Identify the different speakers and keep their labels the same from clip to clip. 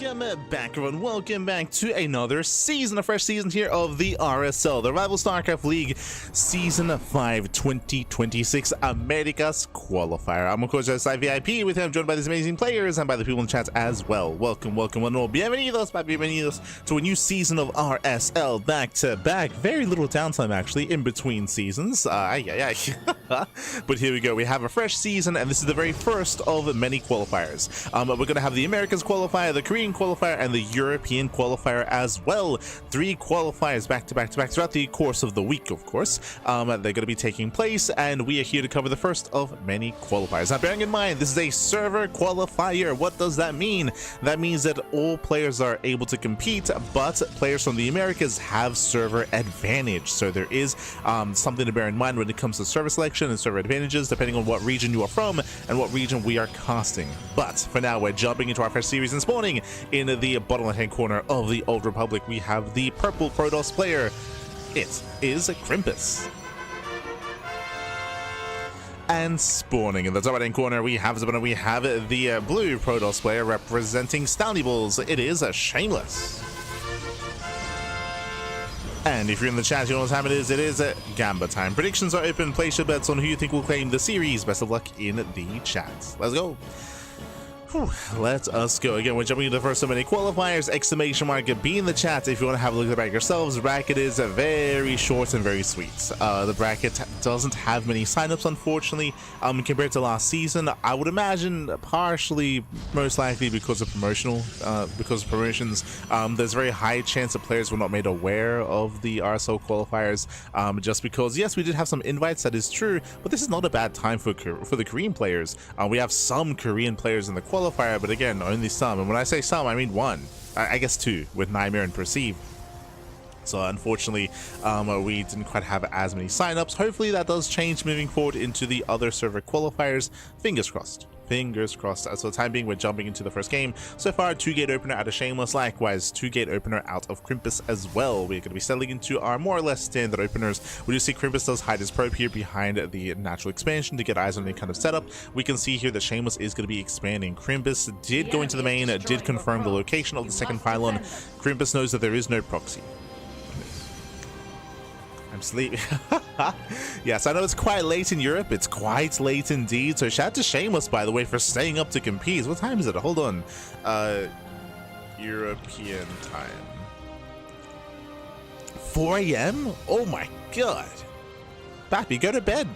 Speaker 1: Welcome back, everyone. Welcome back to another season, a fresh season here of the RSL, the Revival StarCraft League Season 5 2026 Americas Qualifier. I'm, of course, just VIP with him. I'm joined by these amazing players and by the people in the chat as well. Welcome, welcome, one and all. Bienvenidos to a new season of RSL back to back. Very little downtime, actually, in between seasons. But here we go. We have a fresh season, and this is the very first of many qualifiers. We're going to have the Americas Qualifier, the Korean Qualifier, and the European Qualifier as well. 3 qualifiers back to back throughout the course of the week, of course. They're going to be taking place, and we are here to cover the first of many qualifiers. Now, bearing in mind, this is a server qualifier. What does that mean? That means that all players are able to compete, but players from the Americas have server advantage. So there is something to bear in mind when it comes to server selection and server advantages, depending on what region you are from and what region we are casting. But for now, we're jumping into our first series and spawning in the bottom left-hand corner of the Old Republic. We have the purple Protoss player. It is Krimpus. And spawning in the top right-hand corner, we have the blue Protoss player representing Stowny Bulls. It is a Shameless. And if you're in the chat, you know what time it is a Gamba time. Predictions are open. Place your bets on who you think will claim the series. Best of luck in the chat. Let's go. Let us go. Again, we're jumping into the first of many qualifiers. Exclamation mark, be in the chat if you want to have a look at the bracket yourselves. The bracket is very short and very sweet. The bracket doesn't have many signups, unfortunately, compared to last season. I would imagine partially, most likely because of promotions. There's a very high chance that players were not made aware of the RSL qualifiers, just because, yes, we did have some invites, that is true, but this is not a bad time for the Korean players. We have some Korean players in the qualifier, but again, only some. And when I say some, I mean one. I guess 2 with NightMare and Perceive. So unfortunately, we didn't quite have as many signups. Hopefully that does change moving forward into the other server qualifiers. Fingers crossed. Fingers crossed. So the time being, we're jumping into the first game. So far, 2-gate opener out of Shameless. Likewise, 2-gate opener out of Krimpus as well. We're going to be settling into our more or less standard openers. We do see Krimpus does hide his probe here behind the natural expansion to get eyes on any kind of setup. We can see here that Shameless is going to be expanding. Krimpus did go into the main, did confirm the location of the second pylon. Krimpus knows that there is no proxy. I'm sleeping. Yes, I know it's quite late in Europe. It's quite late indeed. So shout out to Shameless, by the way, for staying up to compete. What time is it? Hold on. European time. 4 a.m.? Oh my god. Bappy, go to bed.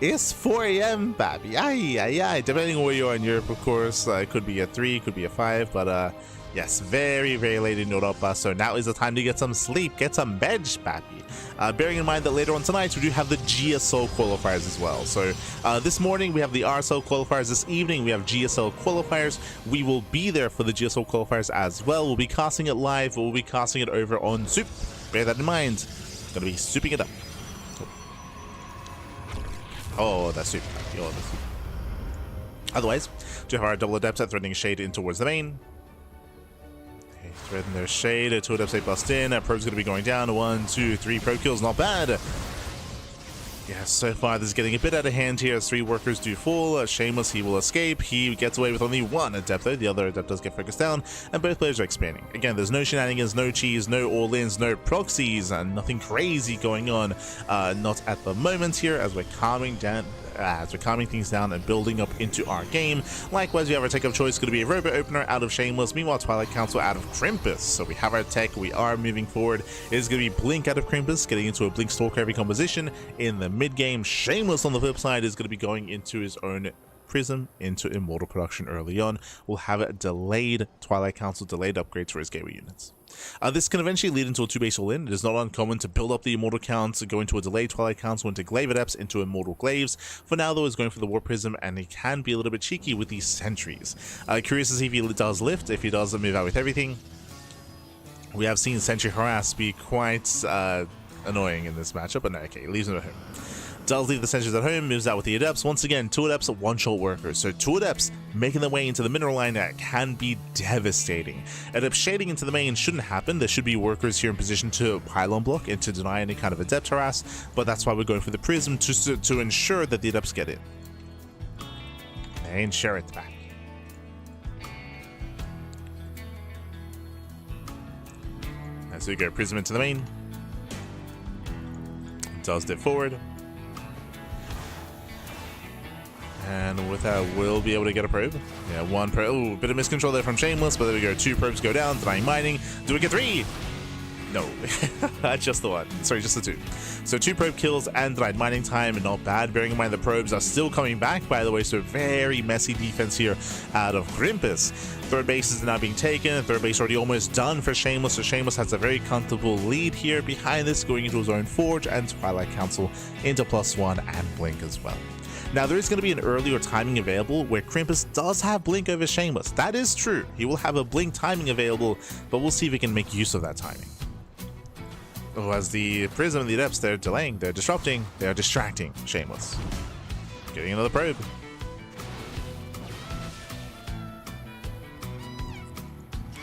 Speaker 1: It's 4 a.m., Bappy. Aye. Depending on where you are in Europe, of course. It could be a 3, could be a 5, but yes, very late in Europa, so now is the time to get some sleep, get some bed, Pappy. Bearing in mind that later on tonight, we do have the GSL qualifiers as well. So this morning, we have the RSL qualifiers. This evening, we have GSL qualifiers. We will be there for the GSL qualifiers as well. We'll be casting it live. We'll be casting it over on Soup. Bear that in mind. Gonna be souping it up. Oh, that's Soup. Oh, that's Soup. Otherwise, we have our double adepts at threatening shade in towards the main. Threading their shade, 2 adepts, they bust in. Probe's going to be going down. 1, 2, 3 probe kills, not bad. Yeah, so far this is getting a bit out of hand here as 3 workers do fall. Shameless, he will escape. He gets away with only 1 adept though. The other adept does get focused down, and both players are expanding. Again, there's no shenanigans, no cheese, no all-ins, no proxies, and nothing crazy going on. Not at the moment here as we're calming down. As we're calming things down and building up into our game. Likewise, we have our tech of choice, going to be a robot opener out of Shameless. Meanwhile, Twilight Council out of Krimpus. So we have our tech, we are moving forward. It is going to be Blink out of Krimpus, getting into a Blink Stalker heavy composition in the mid game. Shameless on the flip side is going to be going into his own Prism into Immortal production early on. We'll have a delayed Twilight Council, delayed upgrades for his gateway units. This can eventually lead into a 2-base all-in. It is not uncommon to build up the Immortal counts, go into a delayed Twilight Council, into Glaive Adepts, into Immortal Glaives. For now, though, he's going for the War Prism, and he can be a little bit cheeky with these Sentries. Curious to see if he does lift, if he does move out with everything. We have seen Sentry Harass be quite annoying in this matchup, but no, okay, he leaves him at home. Does leave the sentries at home, moves out with the adepts. Once again, 2 adepts are one-shot workers. So 2 adepts making their way into the mineral line can be devastating. Adept shading into the main shouldn't happen. There should be workers here in position to pylon block and to deny any kind of adept harass. But that's why we're going for the prism to ensure that the adepts get in. And share it back. As we go Prism into the main. Does dip forward. And with that, we'll be able to get a probe. Yeah, one probe. Ooh, bit of miscontrol there from Shameless, but there we go. 2 probes go down, denying mining. Do we get 3? No, just the 1. Sorry, just the 2. So 2 probe kills and denied mining time, not bad. Bearing in mind the probes are still coming back, by the way, so very messy defense here out of Crimpus. Third base is now being taken. Third base already almost done for Shameless, so Shameless has a very comfortable lead here behind this, going into his own Forge and Twilight Council into +1 and Blink as well. Now, there is going to be an earlier timing available where Crimpus does have Blink over Shameless. That is true. He will have a Blink timing available, but we'll see if he can make use of that timing. Oh, as the Prism and the Adepts, they're delaying, they're disrupting, they're distracting Shameless. Getting another probe.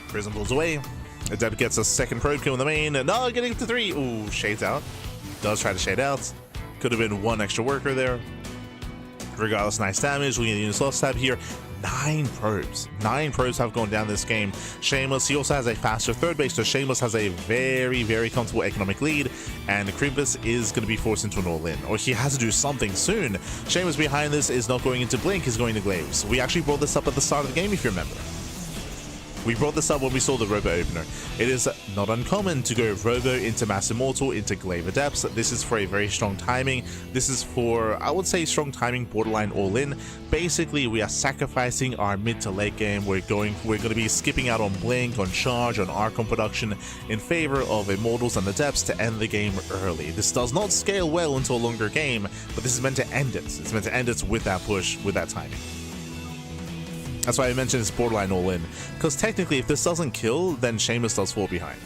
Speaker 1: Prism pulls away. Adept gets a second probe kill in the main. No, getting to 3. Ooh, shades out. Does try to shade out. Could have been 1 extra worker there. Regardless, nice damage. Looking at the unit's lost tab here. 9 probes. 9 probes have gone down this game. Shameless, he also has a faster third base, so Shameless has a very, very comfortable economic lead, and Crimpus is going to be forced into an all-in, or he has to do something soon. Shameless behind this is not going into Blink, he's going to Glaives. We actually brought this up at the start of the game, if you remember. We brought this up when we saw the Robo opener. It is not uncommon to go Robo into Mass Immortal into Glaive Adepts. This is for a very strong timing. This is for, I would say, strong timing, borderline all-in. Basically, we are sacrificing our mid to late game. We're going to be skipping out on Blink, on Charge, on Archon production in favor of Immortals and Adepts to end the game early. This does not scale well into a longer game, but this is meant to end it. It's meant to end it with that push, with that timing. That's why I mentioned it's borderline all-in, because technically if this doesn't kill, then Shameless does fall behind.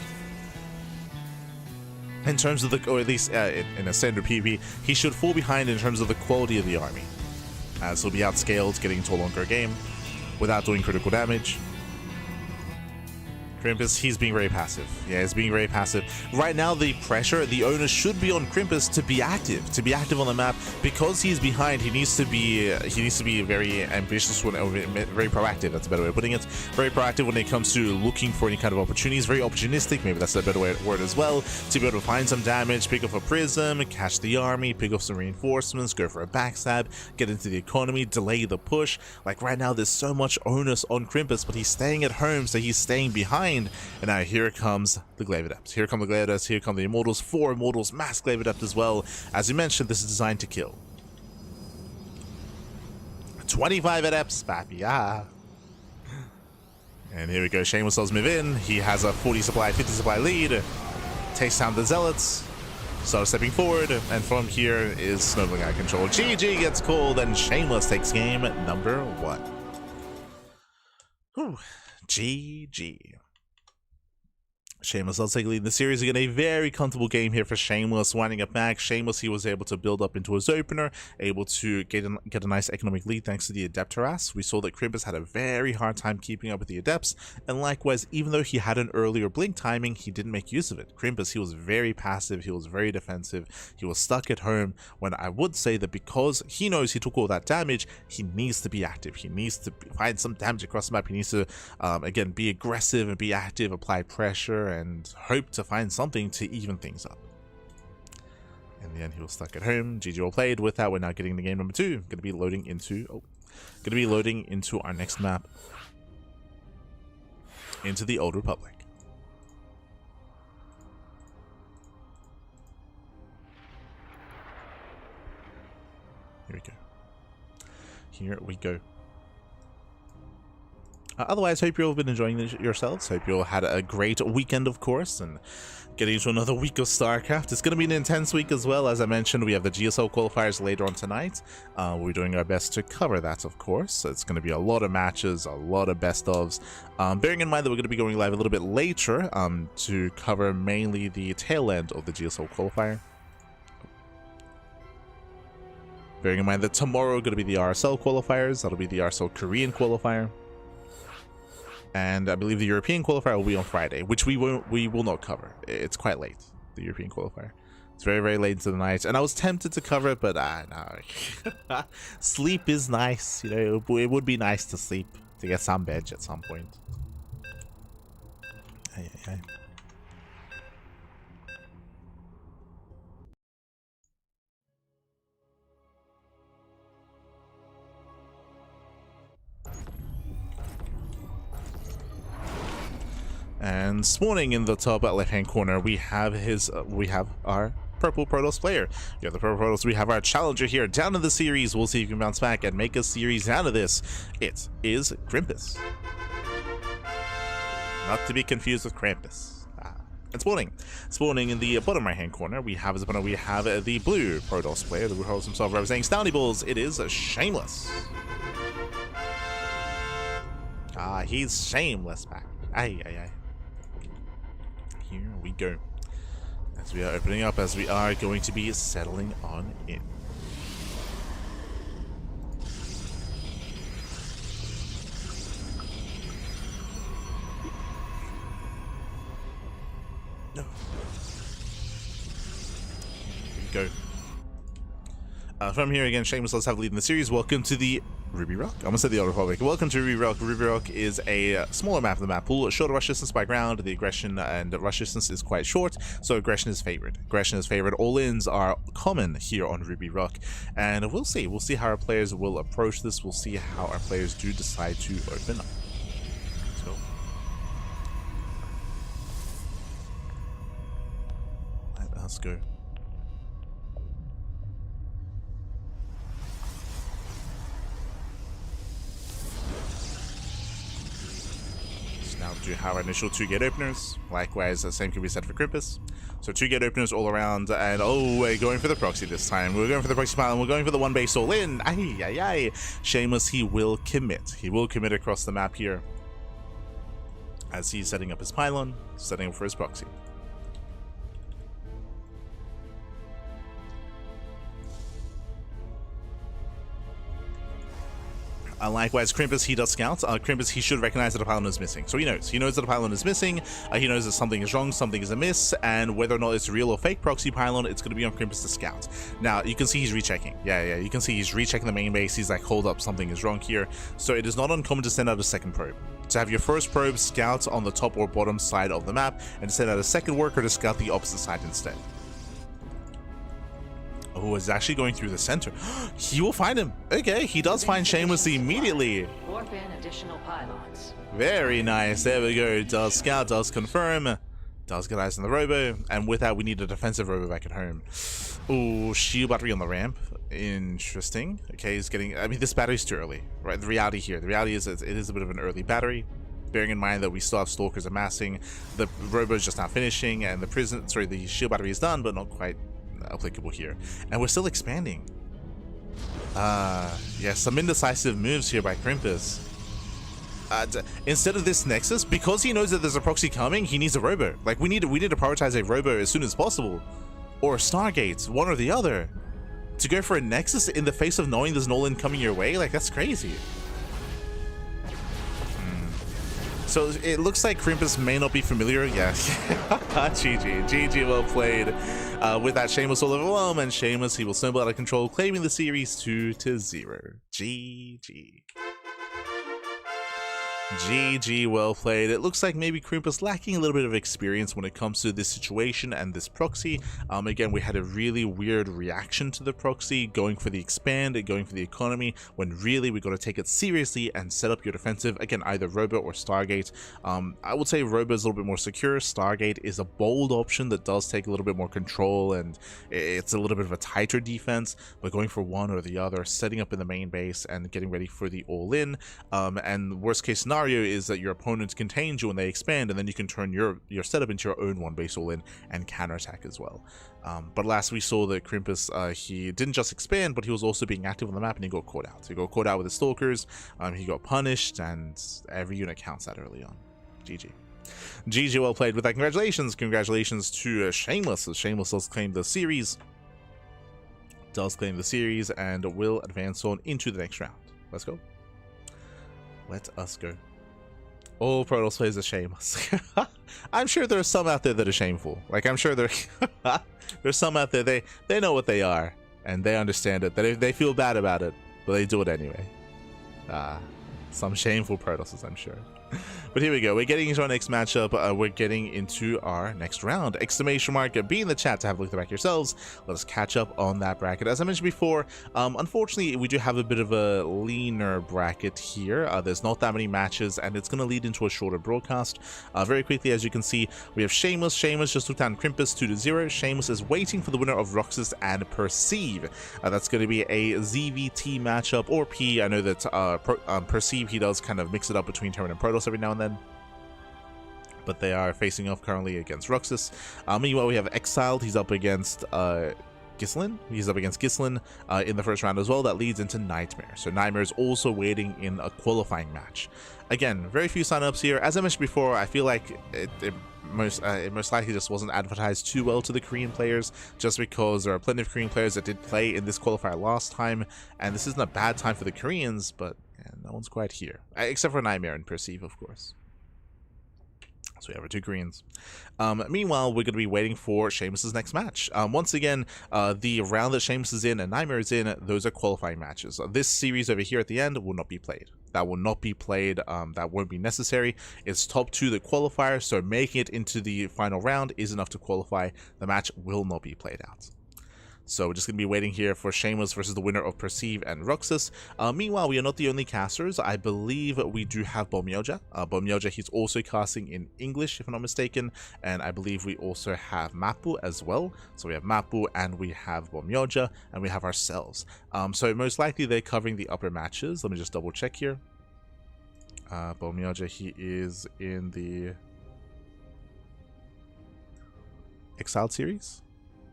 Speaker 1: In terms of the, or at least in a standard PvP, he should fall behind in terms of the quality of the army, as he'll be outscaled getting into a longer game without doing critical damage. Crimpus, he's being very passive. Yeah, he's being very passive. Right now, the pressure, the onus should be on Crimpus to be active on the map. Because he's behind, he needs to be very ambitious, very proactive. That's a better way of putting it. Very proactive when it comes to looking for any kind of opportunities. Very opportunistic, maybe that's a better word as well. To be able to find some damage, pick off a Prism, catch the army, pick off some reinforcements, go for a backstab, get into the economy, delay the push. Like right now, there's so much onus on Crimpus, but he's staying at home, so he's staying behind. And now here comes the Glaive Adepts. Here come the Glaive Adepts. Here come the Immortals. 4 Immortals, Mass Glaive Adept as well. As you mentioned, this is designed to kill. 25 Adepts, papi, ah. And here we go. Shameless does move in. He has a 40 supply, 50 supply lead. Takes down the Zealots. Starts stepping forward. And from here is snowballing out of control. GG gets called, and Shameless takes game number 1. Whew. GG. Shameless does take lead in the series. Again, a very comfortable game here for Shameless. Winding up back, Shameless, he was able to build up into his opener, able to get a nice economic lead thanks to the Adept harass. We saw that Crimpus had a very hard time keeping up with the Adepts, and likewise, even though he had an earlier Blink timing, he didn't make use of it. Crimpus, he was very passive, he was very defensive, he was stuck at home, when I would say that because he knows he took all that damage, he needs to be active. He needs to find some damage across the map. He needs to, again, be aggressive and be active, apply pressure, and hope to find something to even things up. In the end, he was stuck at home. GG well played. With that, we're now getting to game number 2. Going to be loading into our next map, into the Old Republic. Here we go. Here we go. Otherwise, hope you all have been enjoying yourselves. Hope you all had a great weekend, of course, and getting into another week of StarCraft. It's going to be an intense week as well. As I mentioned, we have the GSL qualifiers later on tonight. We're doing our best to cover that, of course. So it's going to be a lot of matches, a lot of best ofs. Bearing in mind that we're going to be going live a little bit later to cover mainly the tail end of the GSL qualifier. Bearing in mind that tomorrow going to be the RSL qualifiers. That'll be the RSL Korean qualifier. And I believe the European qualifier will be on Friday, which we will not cover. It's quite late, the European qualifier. It's very, very late into the night, and I was tempted to cover it, but no. Sleep is nice, you know. It would be nice to sleep, to get some veg at some point. And spawning in the top left-hand corner, we have our purple Protoss player. Yeah, the purple Protoss, we have our challenger here down in the series. We'll see if he can bounce back and make a series out of this. It is Krampus. Not to be confused with Krampus. And spawning in the bottom right-hand corner, we have the blue Protoss player, the Protoss himself representing Stowny Balls. It is Shameless. He's Shameless back. Aye. Here we go. As we are opening up, as we are going to be settling on in. No. Here we go. From here again, Shameless, let's have the lead in the series. Welcome to the Ruby Rock. I almost said the Old Republic. Welcome to Ruby Rock. Ruby Rock is a smaller map of the map pool, shorter rush distance by ground. The aggression and rush distance is quite short, so aggression is favored. All-ins are common here on Ruby Rock, and we'll see. We'll see how our players will approach this. We'll see how our players do decide to open up. Let's go. Let us go. Now we do have our initial 2 gate openers. Likewise, the same can be said for Krampus. So 2 gate openers all around, and oh, we're going for the proxy this time. We're going for the proxy pylon. We're going for the 1 base all in. Aye. Shameless, he will commit. He will commit across the map here as he's setting up his pylon, setting up for his proxy. Likewise, Krampus, he does scout. Krampus, he should recognize that a pylon is missing. So he knows that a pylon is missing. He knows that something is wrong, something is amiss, and whether or not it's real or fake proxy pylon, it's going to be on Krampus to scout. Now, you can see he's rechecking. Yeah, you can see he's rechecking the main base. He's like, hold up, something is wrong here. So it is not uncommon to send out a second probe. To have your first probe scout on the top or bottom side of the map, and send out a second worker to scout the opposite side instead. Oh, it's actually going through the center. He will find him. Okay, he does find Shameless immediately.
Speaker 2: Warp in additional pylons.
Speaker 1: Very nice. There we go. Does scout, does confirm. Does get eyes on the robo. And with that, we need a defensive robo back at home. Oh, shield battery on the ramp. Interesting. Okay, he's getting... I mean, this battery's too early, right? The reality here. The reality is it is a bit of an early battery. Bearing in mind that we still have stalkers amassing. The robo's just not finishing. And the shield battery is done, but not quite applicable here, and we're still expanding. Yeah, some indecisive moves here by Krampus. Instead of this Nexus, because he knows that there's a proxy coming, he needs a robo. Like, we need to prioritize a robo as soon as possible, or a Stargate, one or the other. To go for a Nexus in the face of knowing there's an all-in coming your way, like, that's crazy. So it looks like Krampus may not be familiar. Yeah. GG, well played. With that, Shameless will overwhelm, and Shameless, he will snowball out of control, claiming the series 2-0. GG. GG, well played. It looks like maybe Krampus lacking a little bit of experience when it comes to this situation and this proxy. Again, we had a really weird reaction to the proxy, going for the expand and going for the economy, when really we got to take it seriously and set up your defensive. Again, either Robo or Stargate. I would say Robo is a little bit more secure. Stargate is a bold option that does take a little bit more control, and it's a little bit of a tighter defense, but going for one or the other, setting up in the main base and getting ready for the all-in. And worst case scenario is that your opponent contains you when they expand, and then you can turn your setup into your own one base all-in and counterattack as well. But last we saw that Krampus, he didn't just expand, but he was also being active on the map, and he got caught out. He got caught out with his stalkers, he got punished, and every unit counts that early on. GG. GG, well played. With that, congratulations to Shameless, as Shameless does claim the series. And will advance on into the next round. Let's go. Let us go. All Protoss players are Shameless. I'm sure there are some out there that are shameful. Like, I'm sure there's some out there, they know what they are, and they understand it. They feel bad about it, but they do it anyway. Some shameful Protosses, I'm sure. But here we go. We're getting into our next matchup. We're getting into our next round. Exclamation mark. Be in the chat to have a look at the bracket yourselves. Let us catch up on that bracket. As I mentioned before, unfortunately, we do have a bit of a leaner bracket here. There's not that many matches, and it's going to lead into a shorter broadcast. Very quickly, as you can see, we have Shameless. Shameless just took down Crimpus 2-0. Shameless is waiting for the winner of Roxas and Perceive. That's going to be a ZVT matchup, or P. I know that Perceive, he does kind of mix it up between Terran and Protoss every now and then. But they are facing off currently against Roxas. Meanwhile, we have Exiled. He's up against Gislin. He's up against Gislin in the first round as well. That leads into NightMare. So NightMare is also waiting in a qualifying match. Again, very few signups here. As I mentioned before, I feel like it most likely just wasn't advertised too well to the Korean players, just because there are plenty of Korean players that did play in this qualifier last time, and this isn't a bad time for the Koreans, but yeah, no one's quite here. Except for NightMare and Perceive, of course. So we have our two Koreans. Meanwhile, we're going to be waiting for Shameless's next match. Once again, the round that Shameless is in and NightMare is in, those are qualifying matches. This series over here at the end will not be played. That will not be played. That won't be necessary. It's top 2 the qualifier, so making it into the final round is enough to qualify. The match will not be played out. So we're just going to be waiting here for Shameless versus the winner of Perceive and Roxas. Meanwhile, we are not the only casters. I believe we do have Bomyoja. Bomyoja, he's also casting in English, if I'm not mistaken. And I believe we also have Mapu as well. So we have Mapu and we have Bomyoja and we have ourselves. So most likely they're covering the upper matches. Let me just double check here. Bomyoja, he is in the Exiled series.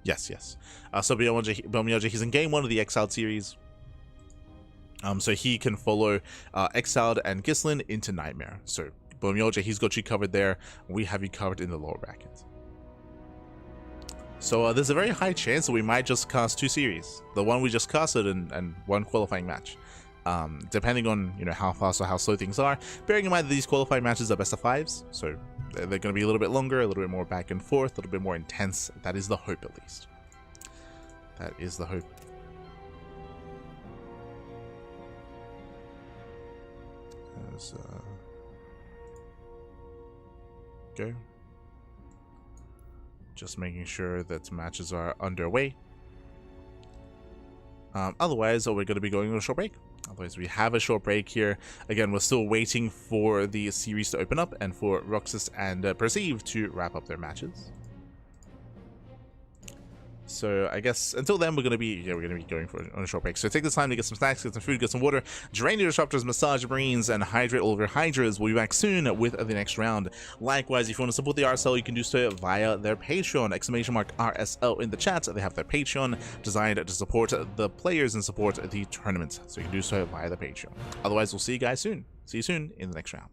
Speaker 1: Yes. So Bomyoja, he's in game 1 of the Exiled series. So he can follow Exiled and Gislin into NightMare. So Bomyoja, he's got you covered there. We have you covered in the lower bracket. So there's a very high chance that we might just cast 2 series. The one we just casted and 1 qualifying match. Depending on how fast or how slow things are. Bearing in mind that these qualifying matches are best of 5s, so they're going to be a little bit longer, a little bit more back and forth, a little bit more intense. That is the hope, at least. That is the hope. Let's go. Just making sure that matches are underway. Otherwise, we're going to be going on a short break. Otherwise, we have a short break here. Again, we're still waiting for the series to open up and for Roxas and Perceive to wrap up their matches. So I guess until then we're gonna be going on a short break. So take this time to get some snacks, get some food, get some water, drain your disruptors, massage your brains, and hydrate all of your hydras. We'll be back soon with the next round. Likewise, if you want to support the RSL, you can do so via their Patreon. !RSL in the chat. They have their Patreon designed to support the players and support the tournament. So you can do so via the Patreon. Otherwise, we'll see you guys soon. See you soon in the next round.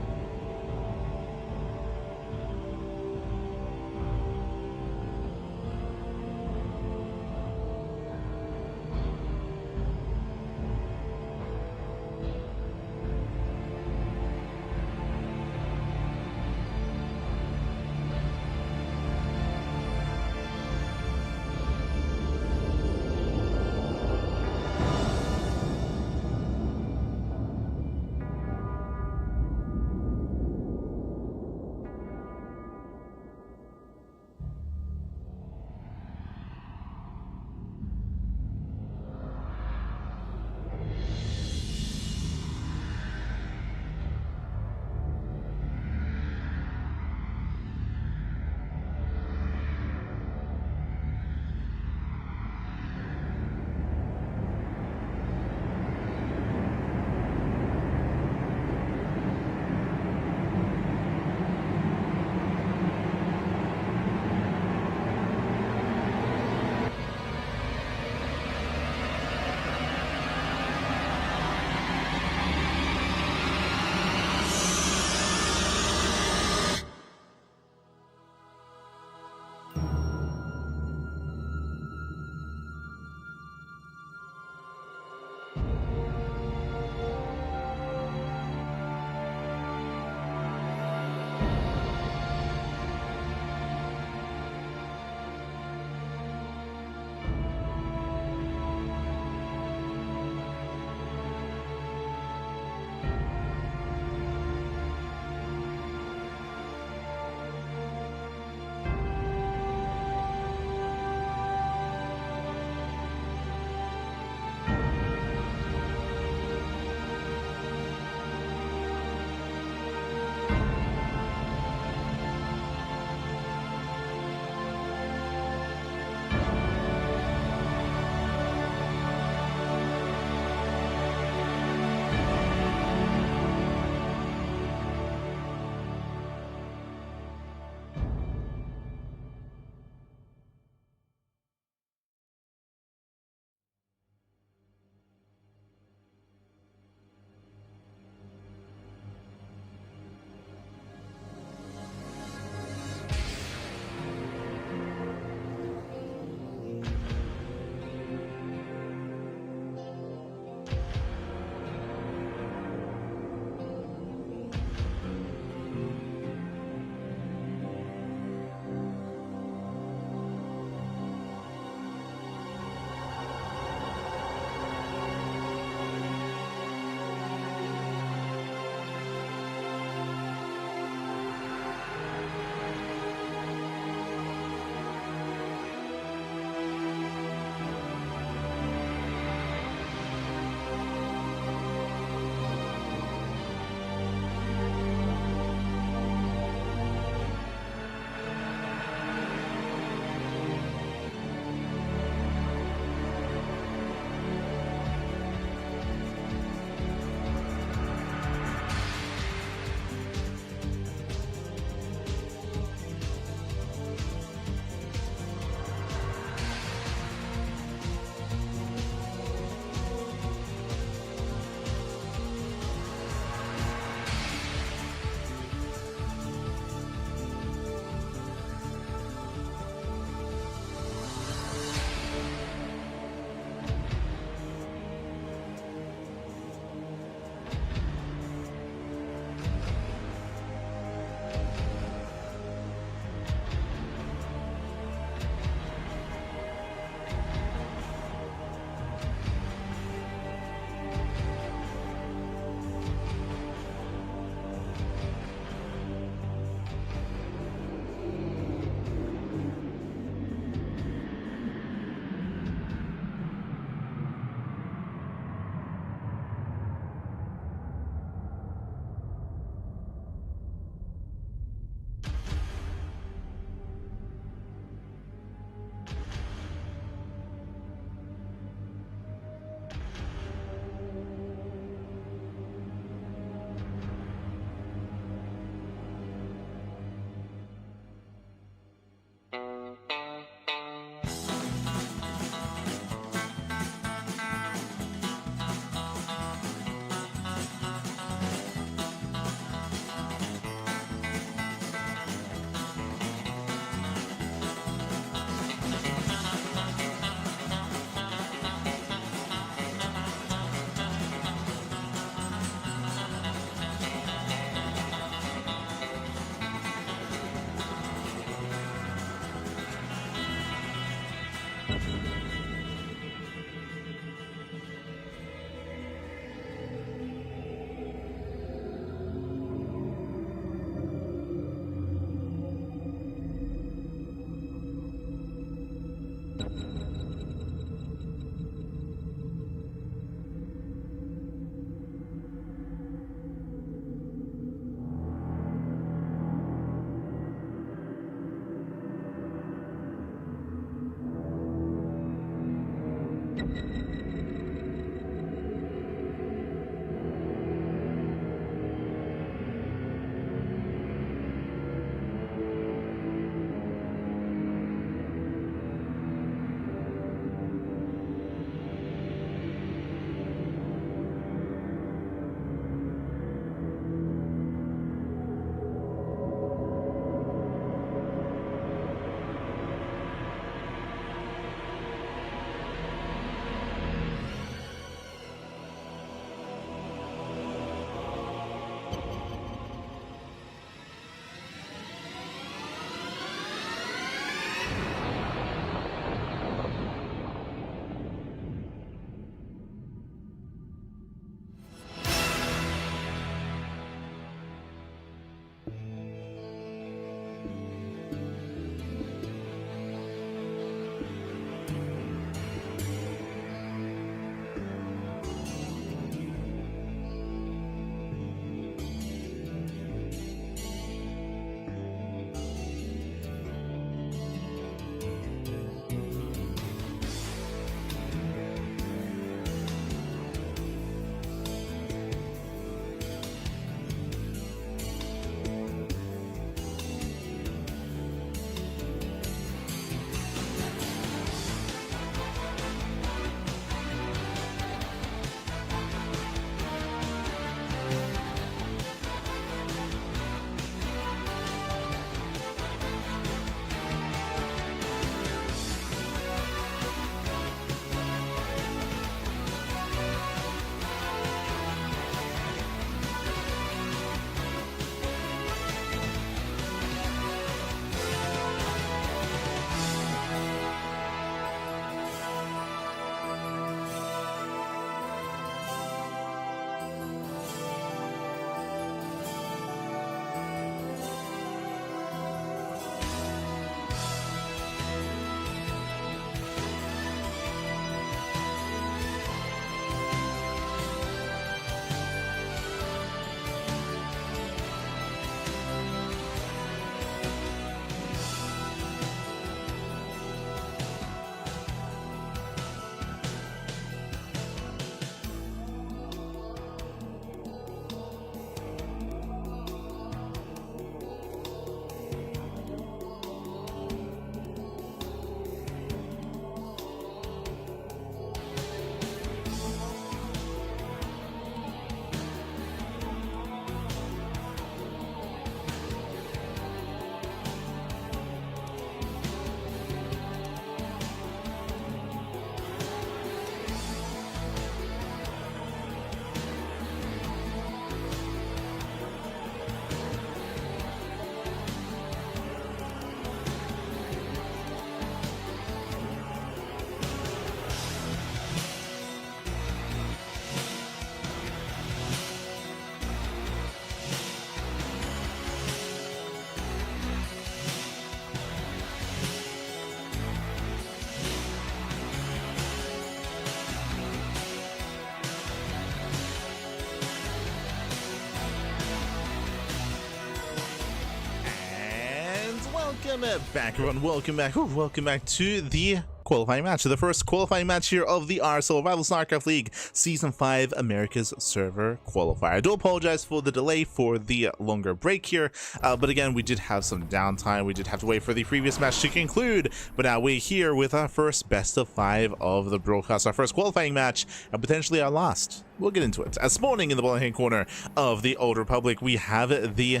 Speaker 1: Welcome back, everyone. Welcome back. Welcome back to the qualifying match, the first qualifying match here of the RSL Revival StarCraft League Season 5 America's Server Qualifier. I do apologize for the delay for the longer break here, but again, we did have some downtime. We did have to wait for the previous match to conclude, but now we're here with our first best of 5 of the broadcast, our first qualifying match, and potentially our last. We'll get into it. As spawning in the bottom hand corner of the Old Republic, we have the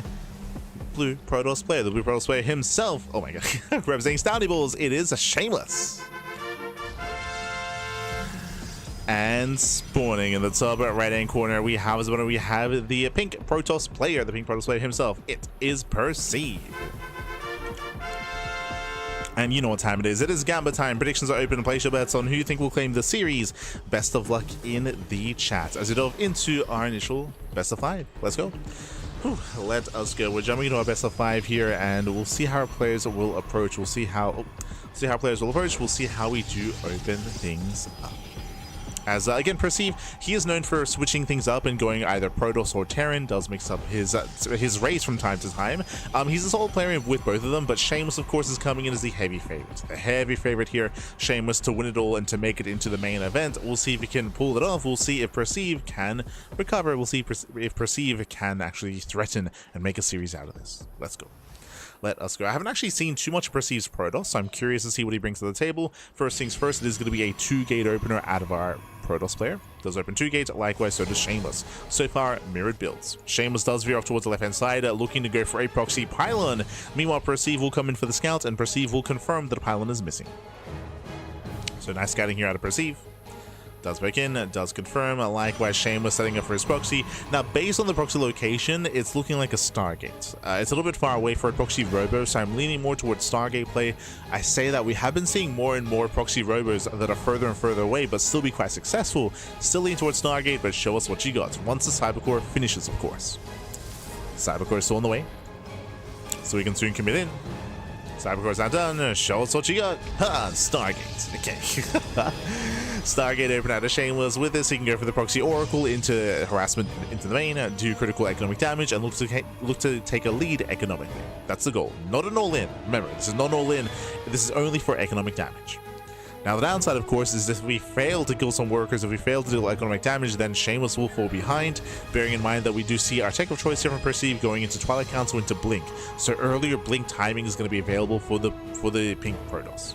Speaker 1: Blue Protoss player, the Blue Protoss player himself. Oh my god, representing Stouty Balls, it is a Shameless. And spawning in the top right hand corner, we have the pink Protoss player, himself. It is Perceive. And you know what time it is. It is Gamba time. Predictions are open. Place your bets on who you think will claim the series. Best of luck in the chat as we delve into our initial best of 5. Let's go. Whew, let us go. We're jumping into our best of 5 here, and we'll see how our players will approach. We'll see how players will approach. We'll see how we do open things up. As again, Perceive, he is known for switching things up and going either Protoss or Terran. Does mix up his race from time to time. He's a solid player with both of them, but Shameless, of course, is coming in as the heavy favorite. A heavy favorite here, Shameless, to win it all and to make it into the main event. We'll see if he can pull it off. We'll see if Perceive can recover. We'll see if Perceive can actually threaten and make a series out of this. Let's go. Let us go. I haven't actually seen too much of Perceive's Protoss, so I'm curious to see what he brings to the table. First things first, it is going to be a 2-gate opener out of our Protoss player. Does open 2 gates, likewise so does Shameless. So far, mirrored builds. Shameless does veer off towards the left-hand side, looking to go for a proxy pylon. Meanwhile, Perceive will come in for the scout, and Perceive will confirm that a pylon is missing. So nice scouting here out of Perceive. Does break in, does confirm, likewise Shameless setting up for his proxy. Now, based on the proxy location, it's looking like a Stargate. It's a little bit far away for a proxy robo, so I'm leaning more towards Stargate play. I say that we have been seeing more and more proxy robos that are further and further away, but still be quite successful. Still lean towards Stargate, but show us what you got. Once the Cybercore finishes, of course. Cybercore is still on the way, so we can soon commit in. Cybercore's not done. Show us what you got. Ha! Stargate. Okay. Stargate open out of Shameless. With this, he can go for the proxy Oracle into harassment into the main, do critical economic damage, and look to take a lead economically. That's the goal. Not an all-in. Remember, this is not an all-in. This is only for economic damage. Now, the downside, of course, is if we fail to kill some workers, if we fail to deal economic damage, then Shameless will fall behind, bearing in mind that we do see our tech of choice here from Perceive going into Twilight Council into Blink. So earlier Blink timing is going to be available for the pink Protoss.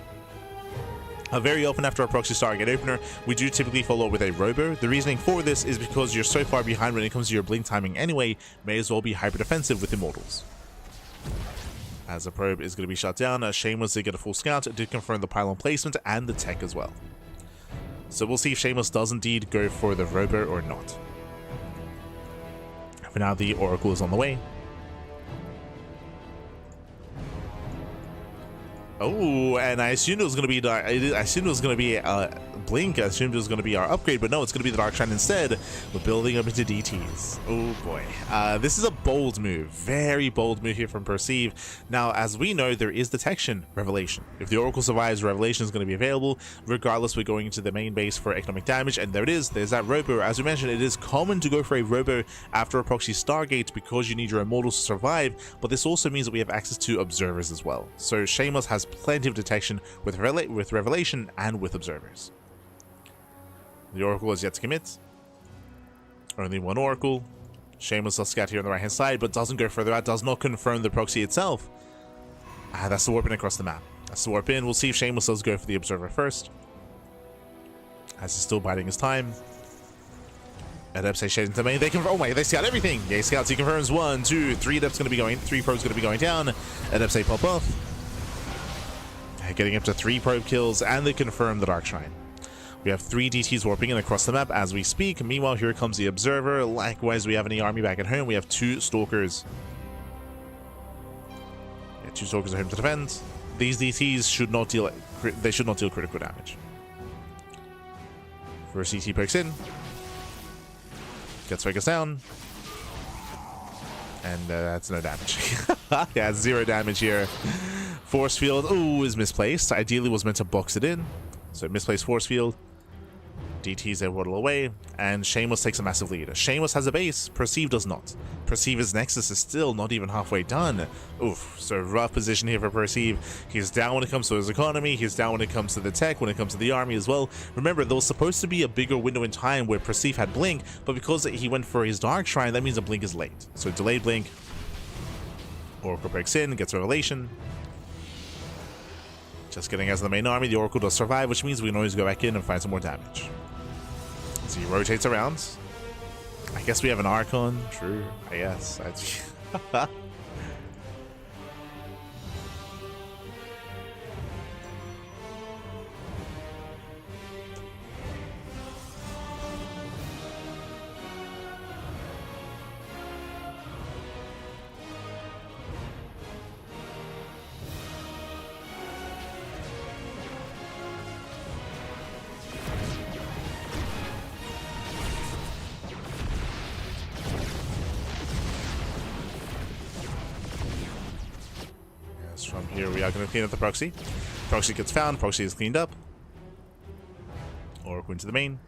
Speaker 1: Very often after a proxy Stargate opener, we do typically follow with a robo. The reasoning for this is because you're so far behind when it comes to your Blink timing anyway, may as well be hyper defensive with Immortals. As a probe is going to be shut down, Shameless did get a full scout, did confirm the pylon placement and the tech as well. So we'll see if Shameless does indeed go for the robo or not. For now, the Oracle is on the way. Oh, and I assumed it was going to be Blink. I assumed it was going to be our upgrade, but no, it's going to be the Dark Shrine instead. We're building up into DTs. Oh boy, this is a bold move, very bold move here from Perceive. Now, as we know, there is detection, Revelation. If the Oracle survives, Revelation is going to be available. Regardless, we're going into the main base for economic damage, and there it is. There's that robo. As we mentioned, it is common to go for a robo after a proxy Stargate because you need your Immortals to survive, but this also means that we have access to observers as well. So Shameless has plenty of detection with Revelation and with observers. The Oracle is yet to commit. Only one Oracle. Shameless will scout here on the right hand side, but doesn't go further out, does not confirm the proxy itself. That's the warp in across the map. That's the warp in. We'll see if Shameless does go for the observer first, as he's still biding his time. Adepts say shade into main. They confirm. Oh my, they scout everything. Yeah, scouts. He confirms 1, 2, 3 Adepts going to be going. 3 probes going to be going down. Adepts say pop off. Getting up to 3 probe kills, and they confirm the Dark Shrine. We have 3 DTs warping in across the map as we speak. Meanwhile, here comes the Observer. Likewise, we have any army back at home. We have 2 Stalkers. Yeah, 2 Stalkers at home to defend. These DTs should not deal. They should not deal critical damage. First DT pokes in, gets focused down, and that's no damage. Yeah, 0 damage here. Force field, ooh, is misplaced. Ideally was meant to box it in. So misplaced force field. DTs they waddle away, and Shameless takes a massive lead. Shameless has a base, Perceive does not. Perceive's Nexus is still not even halfway done. Oof, so rough position here for Perceive. He's down when it comes to his economy, he's down when it comes to the tech, when it comes to the army as well. Remember, there was supposed to be a bigger window in time where Perceive had Blink, but because he went for his Dark Shrine, that means the Blink is late. So delayed Blink. Oracle breaks in, gets Revelation. Just getting as the main army, the Oracle does survive, which means we can always go back in and find some more damage. So he rotates around. I guess we have an Archon. True, I guess. Here we are going to clean up the proxy. Proxy gets found. Proxy is cleaned up. Oracle into the main.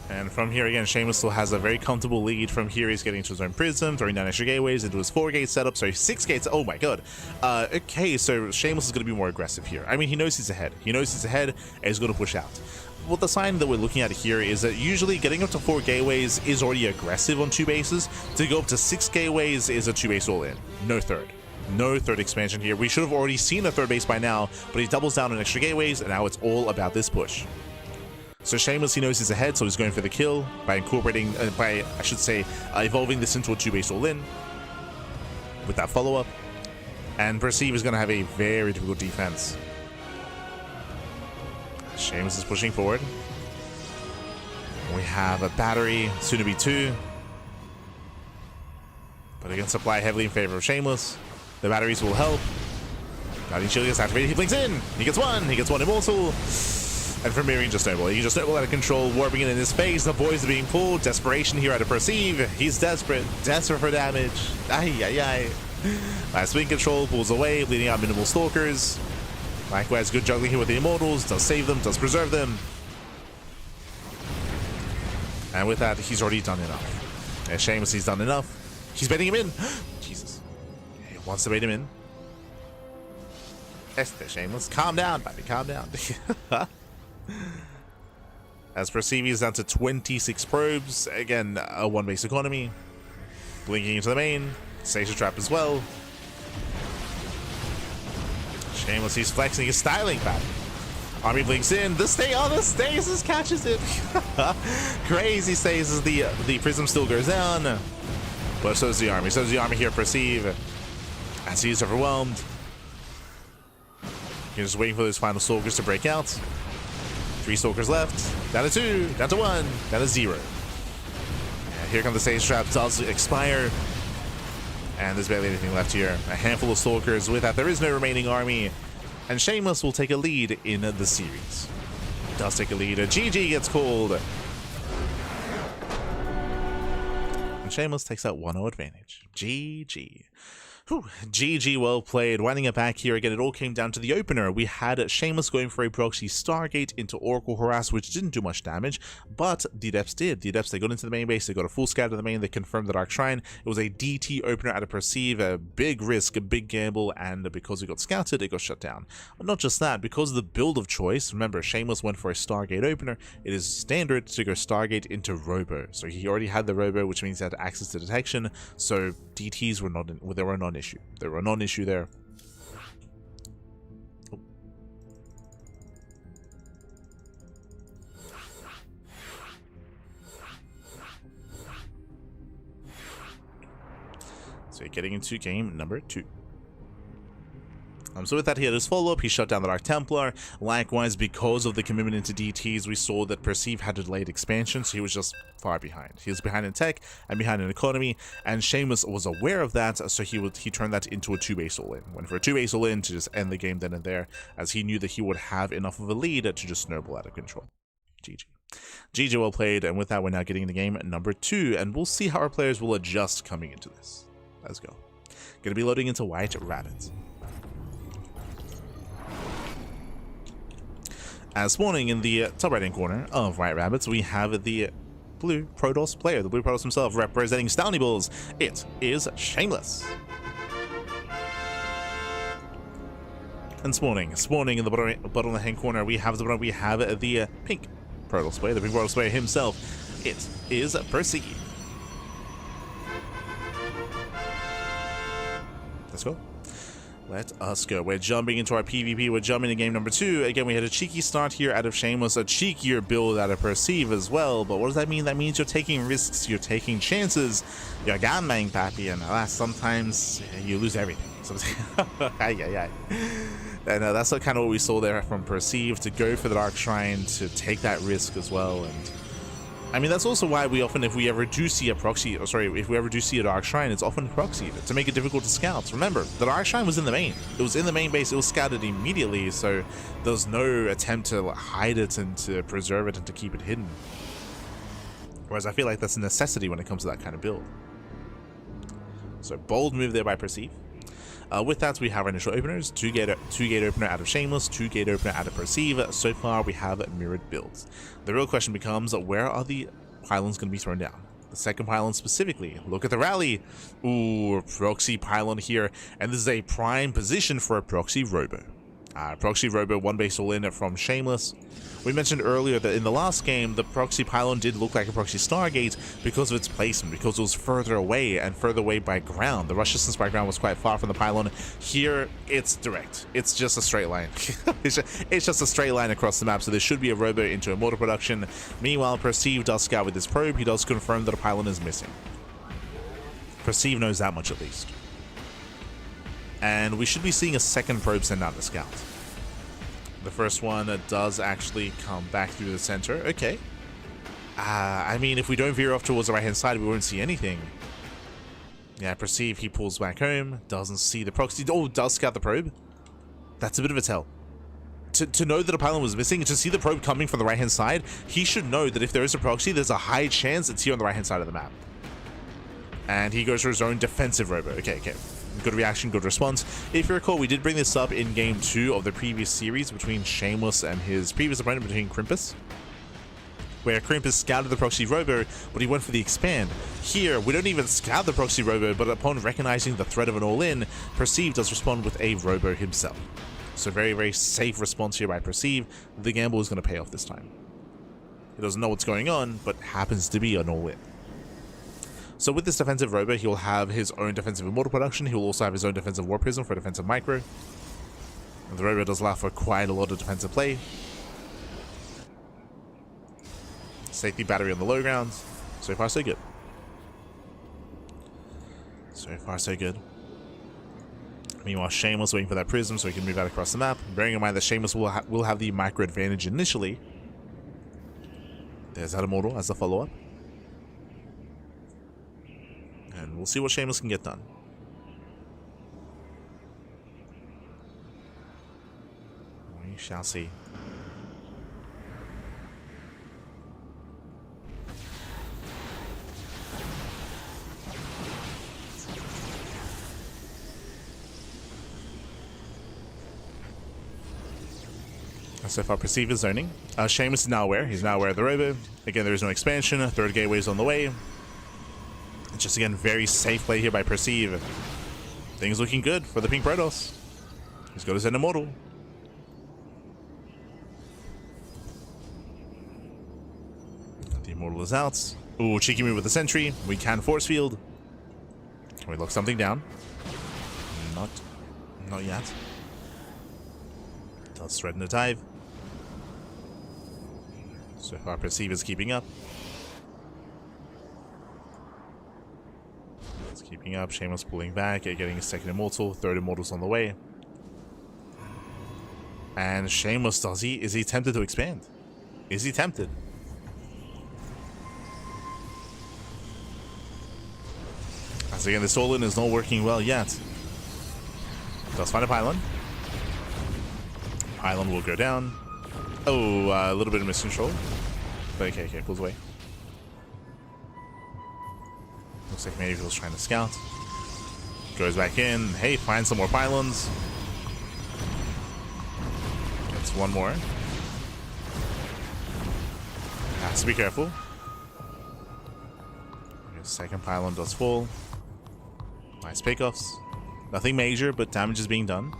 Speaker 1: And from here again, Shameless still has a very comfortable lead. From here, he's getting to his own prism, throwing down extra gateways into his 4-gate setup. Sorry, 6 gates. Oh my god. Okay, so Shameless is going to be more aggressive here. I mean, he knows he's ahead. He knows he's ahead, and he's going to push out. Well, the sign that we're looking at here is that usually getting up to 4 gateways is already aggressive on 2 bases. To go up to 6 gateways is a 2-base all-in. No third. No third expansion here. We should have already seen a 3rd base by now, but he doubles down on extra gateways, and now it's all about this push. So Shameless, he knows he's ahead, so he's going for the kill by incorporating, evolving this into a 2-base all-in with that follow-up. And Perceive is going to have a very difficult defense. Shameless is pushing forward. We have a battery, soon to be 2. But again, supply heavily in favor of Shameless. The batteries will help. Guardian Shield gets activated, he blinks in! He gets 1 immortal! And from here, he can just snowball. He can just snowball out of control, warping it in his face. The boys are being pulled. Desperation here out of Perceive. He's desperate. Desperate for damage. Ay, ay, ay. Last swing control pulls away, leading out minimal stalkers. Likewise, good juggling here with the immortals. Does save them, does preserve them. And with that, he's already done enough. Yeah, Shameless, he's done enough. He's baiting him in. Jesus. He wants to bait him in. Este Shameless. Calm down, buddy. Calm down. As Perceive is down to 26 probes. Again, a 1-base economy. Blinking into the main. Station trap as well. Shameless, he's flexing his styling back. Army blinks in. The stasis catches it. Crazy stasis. The prism still goes down. But so does the army. So does the army here, Perceive. As he's overwhelmed. You're just waiting for those final stalkers to break out. 3 stalkers left. Down to 2. Down to 1. Down to 0. And here comes the stage trap. Does expire. And there's barely anything left here. A handful of stalkers. With that, there is no remaining army. And Shameless will take a lead in the series. Does take a lead. A GG gets called. And Shameless takes that 1-0 advantage. GG. Whew. GG, well played. Winding it back here again, it all came down to the opener. We had Shameless going for a proxy Stargate into Oracle Harass, which didn't do much damage, but the Adepts did. The Adepts, they got into the main base, they got a full scout of the main, they confirmed the Dark Shrine. It was a DT opener out of Perceive, a big risk, a big gamble, and because it got scouted, it got shut down. But not just that, because of the build of choice, remember, Shameless went for a Stargate opener, it is standard to go Stargate into Robo. So he already had the Robo, which means he had access to detection, so DTs were not, they were a non-issue. They were a non-issue there. Oh. So getting into game number 2. So with that, he had his follow-up, he shut down the Dark Templar. Likewise, because of the commitment into DTs, we saw that Perceive had a delayed expansion, so he was just far behind. He was behind in tech and behind in economy, and Shameless was aware of that, so he turned that into a 2-base all-in. Went for a 2-base all-in to just end the game then and there, as he knew that he would have enough of a lead to just snowball out of control. GG. GG, well played, and with that, we're now getting into game number 2, and we'll see how our players will adjust coming into this. Let's go. Gonna be loading into White Rabbit. As spawning in the top right-hand corner of White Rabbits, we have the blue Protoss player, the blue Protoss himself, representing Stony Bulls. It is Shameless. And spawning in the bottom left-hand corner, we have the pink Protoss player, the pink Protoss player himself. It is Perceive. Let's go. Let us go. We're jumping into our PvP. We're jumping to game number 2. Again, we had a cheeky start here out of Shameless, a cheekier build out of Perceive as well. But what does that mean? That means you're taking risks, you're taking chances, you're gambling, papi, and alas, sometimes you lose everything. And that's kind of what we saw there from Perceive, to go for the Dark Shrine, to take that risk as well. And I mean, that's also why we often, if we ever do see a Dark Shrine, it's often proxied to make it difficult to scout. Remember, the Dark Shrine was in the main. It was in the main base. It was scouted immediately, so there was no attempt to hide it and to preserve it and to keep it hidden. Whereas I feel like that's a necessity when it comes to that kind of build. So bold move there by Perceive. With that, we have our initial openers, 2 gate opener out of Shameless, 2 gate opener out of Perceive. So far, we have mirrored builds. The real question becomes, where are the pylons going to be thrown down? The second pylon specifically. Look at the rally. Ooh, proxy pylon here. And this is a prime position for a proxy robo. Proxy robo, 1 base all in from Shameless. We mentioned earlier that in the last game, the proxy pylon did look like a proxy Stargate because of its placement, because it was further away and further away by ground. The rush distance by ground was quite far from the pylon. Here, it's direct. It's just a straight line. It's just a straight line across the map, so there should be a robo into Immortal production. Meanwhile, Perceive does scout with his probe. He does confirm that a pylon is missing. Perceive knows that much at least. And we should be seeing a second probe send out to scout. The first one does actually come back through the center. Okay. I mean, if we don't veer off towards the right-hand side, we won't see anything. Yeah, Perceive, he pulls back home. Doesn't see the proxy. Oh, does scout the probe. That's a bit of a tell. To know that a pylon was missing, to see the probe coming from the right-hand side, he should know that if there is a proxy, there's a high chance it's here on the right-hand side of the map. And he goes for his own defensive robo. Okay. Good reaction, good response. If you recall, we did bring this up in game 2 of the previous series between Shameless and his previous opponent, between Crimpus, where Crimpus scouted the proxy robo, but he went for the expand. Here, we don't even scout the proxy robo, but upon recognizing the threat of an all-in, Perceive does respond with a robo himself. So very, very safe response here by Perceive. The gamble is going to pay off this time. He doesn't know what's going on, but happens to be an all-in. So with this defensive robo, he will have his own defensive Immortal production. He will also have his own defensive War Prism for defensive micro. And the robo does allow for quite a lot of defensive play. Safety battery on the low grounds. So far, so good. So far, so good. Meanwhile, Shameless waiting for that Prism so he can move out across the map. Bearing in mind that Shameless will have the micro advantage initially. There's that Immortal as the follow-up. And we'll see what Shameless can get done. We shall see. So far, Perceive is zoning. Shameless is now aware. He's now aware of the robo. Again, there is no expansion. Third gateway is on the way. It's just, again, very safe play here by Perceive. Things looking good for the Pink Protoss. He's got his end Immortal. The Immortal is out. Ooh, cheeky move with the Sentry. We can Force Field. Can we lock something down? Not yet. Does threaten a dive. So far, Perceive is keeping up. It's keeping up. Shameless pulling back, getting a second Immortal. Third Immortal's on the way. And Shameless, is he tempted to expand? Is he tempted? As again, this all-in is not working well yet. Does find a pylon. Pylon will go down. Oh, a little bit of miscontrol. But okay, pulls away. Looks like maybe he was trying to scout. Goes back in. Hey, find some more pylons. Gets one more. Has to be careful. Second pylon does fall. Nice pickoffs. Nothing major, but damage is being done.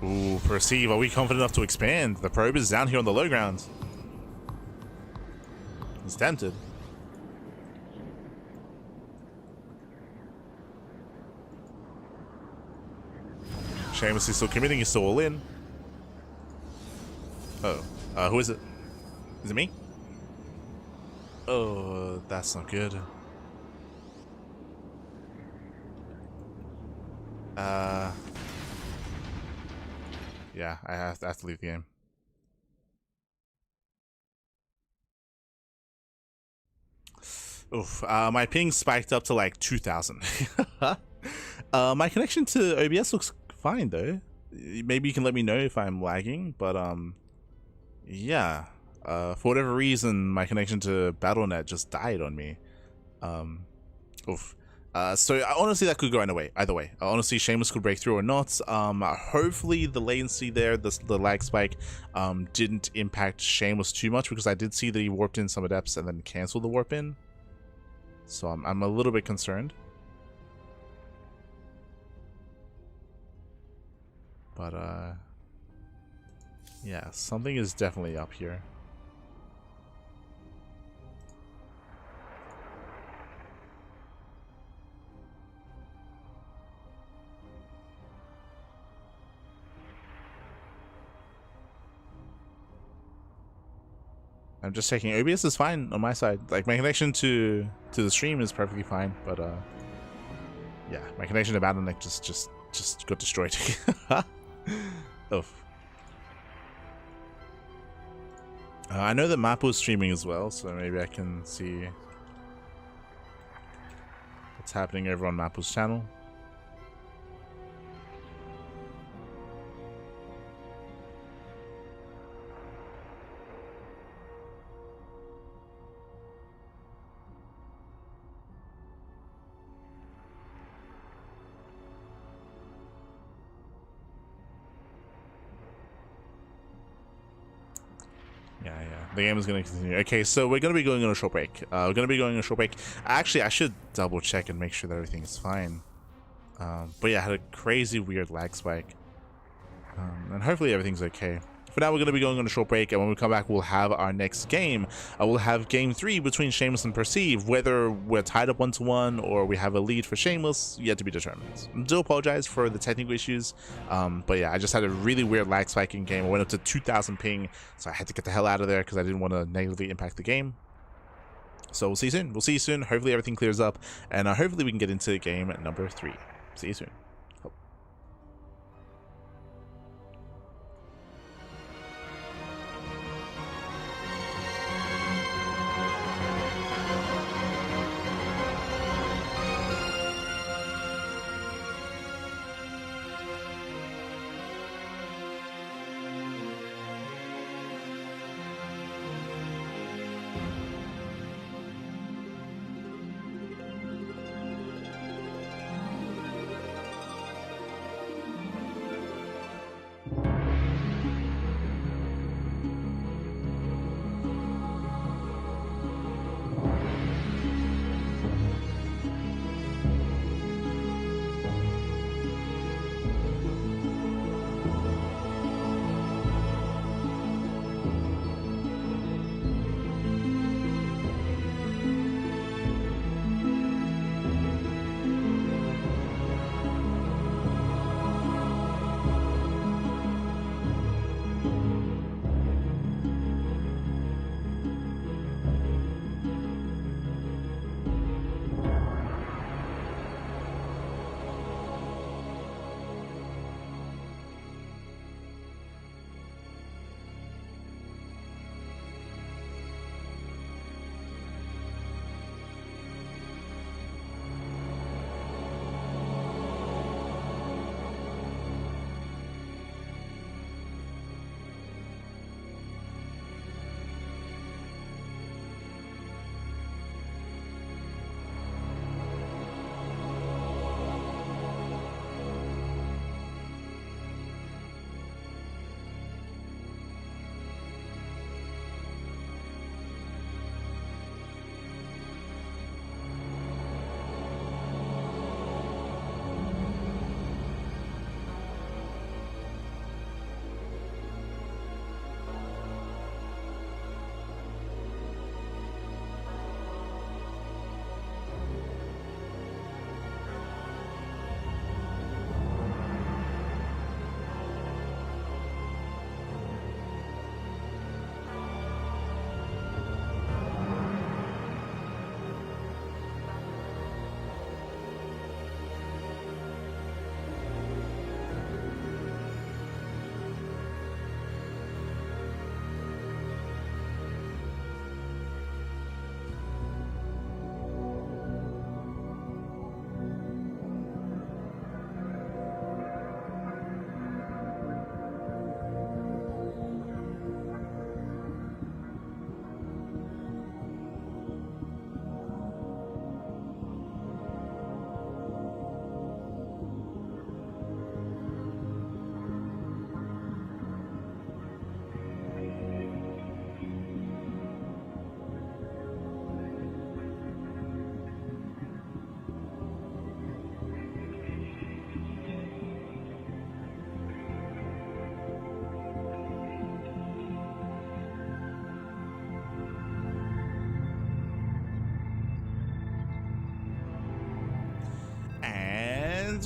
Speaker 1: Ooh, Perceive, are we confident enough to expand? The probe is down here on the low ground. He's tempted. Shameless is still committing, he's still all in. Oh, who is it? Is it me? Oh, that's not good. Yeah, I have to leave the game. Oof, my ping spiked up to like 2,000. My connection to OBS looks fine though. Maybe you can let me know if I'm lagging, but yeah. For whatever reason, my connection to Battle.net just died on me. Oof. So honestly, that could go either way. Honestly, Shameless could break through or not. Hopefully the latency there, the lag spike, didn't impact Shameless too much, because I did see that he warped in some adepts and then canceled the warp in. So I'm a little bit concerned. But yeah, something is definitely up here. I'm just checking. OBS is fine on my side. Like, my connection to the stream is perfectly fine, but yeah, my connection to Battle.net just got destroyed. Oof. I know that Mapo's streaming as well, so maybe I can see what's happening over on Mapo's channel. Yeah, the game is going to continue. Okay, so we're going to be going on a short break. Actually, I should double check and make sure that everything is fine. But yeah, I had a crazy weird lag spike. And hopefully everything's okay. For now, we're going to be going on a short break, and when we come back, we'll have our next game. We'll have game 3 between Shameless and Perceive. Whether we're tied up 1-1 or we have a lead for Shameless, yet to be determined. I do apologize for the technical issues, but yeah, I just had a really weird lag spike in game. I went up to 2,000 ping, so I had to get the hell out of there because I didn't want to negatively impact the game. So we'll see you soon. Hopefully everything clears up, and hopefully we can get into game number 3. See you soon.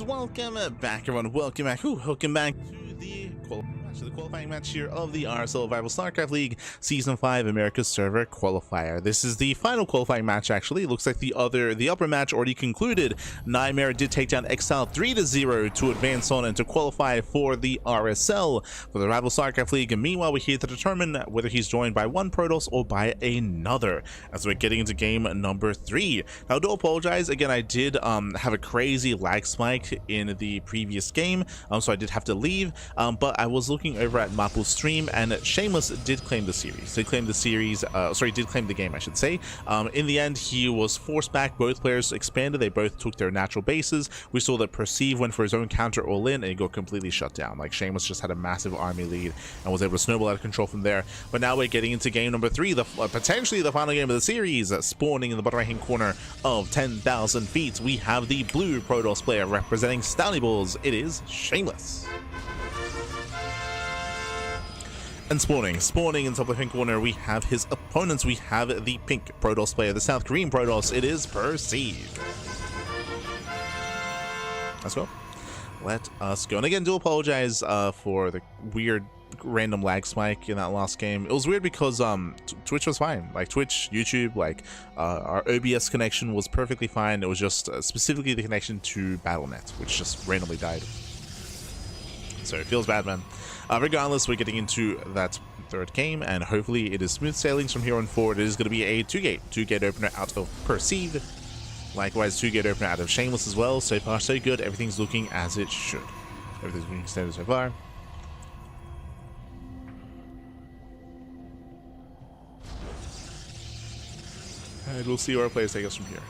Speaker 1: And welcome back, everyone. Welcome back. Welcome back to the qualifying match here of the RSL Revival StarCraft League Season 5 America's Server Qualifier. This is the final qualifying match, actually. It looks like the upper match already concluded. NightMare did take down Exile 3-0 to advance on and to qualify for the RSL for the Revival StarCraft League. And meanwhile, we're here to determine whether he's joined by one Protoss or by another, as we're getting into game number 3. Now, I do apologize. Again, I did have a crazy lag spike in the previous game, so I did have to leave. But I was looking over at Mapu's stream, and Shameless did claim the series. Did claim the game, I should say. In the end, he was forced back. Both players expanded. They both took their natural bases. We saw that Perceive went for his own counter all in, and he got completely shut down. Like, Shameless just had a massive army lead and was able to snowball out of control from there. But now we're getting into game number 3, potentially the final game of the series. Spawning in the bottom right hand corner of 10,000 feet, we have the blue Protoss player representing Stowny Balls. It is Shameless. And spawning in top left hand corner, we have his opponents. We have the pink Protoss player, the South Korean Protoss. It is Perceive. Let's go. Let us go. And again, do apologize for the weird random lag spike in that last game. It was weird because Twitch was fine. Like Twitch, YouTube, like our OBS connection was perfectly fine. It was just specifically the connection to Battle.net, which just randomly died. So it feels bad, man. Regardless, we're getting into that third game, and hopefully it is smooth sailings from here on forward. It is going to be a two-gate opener out of Perceive. Likewise, 2-gate opener out of Shameless as well. So far, so good. Everything's looking as it should. Everything's looking standard so far. And we'll see where our players take us from here.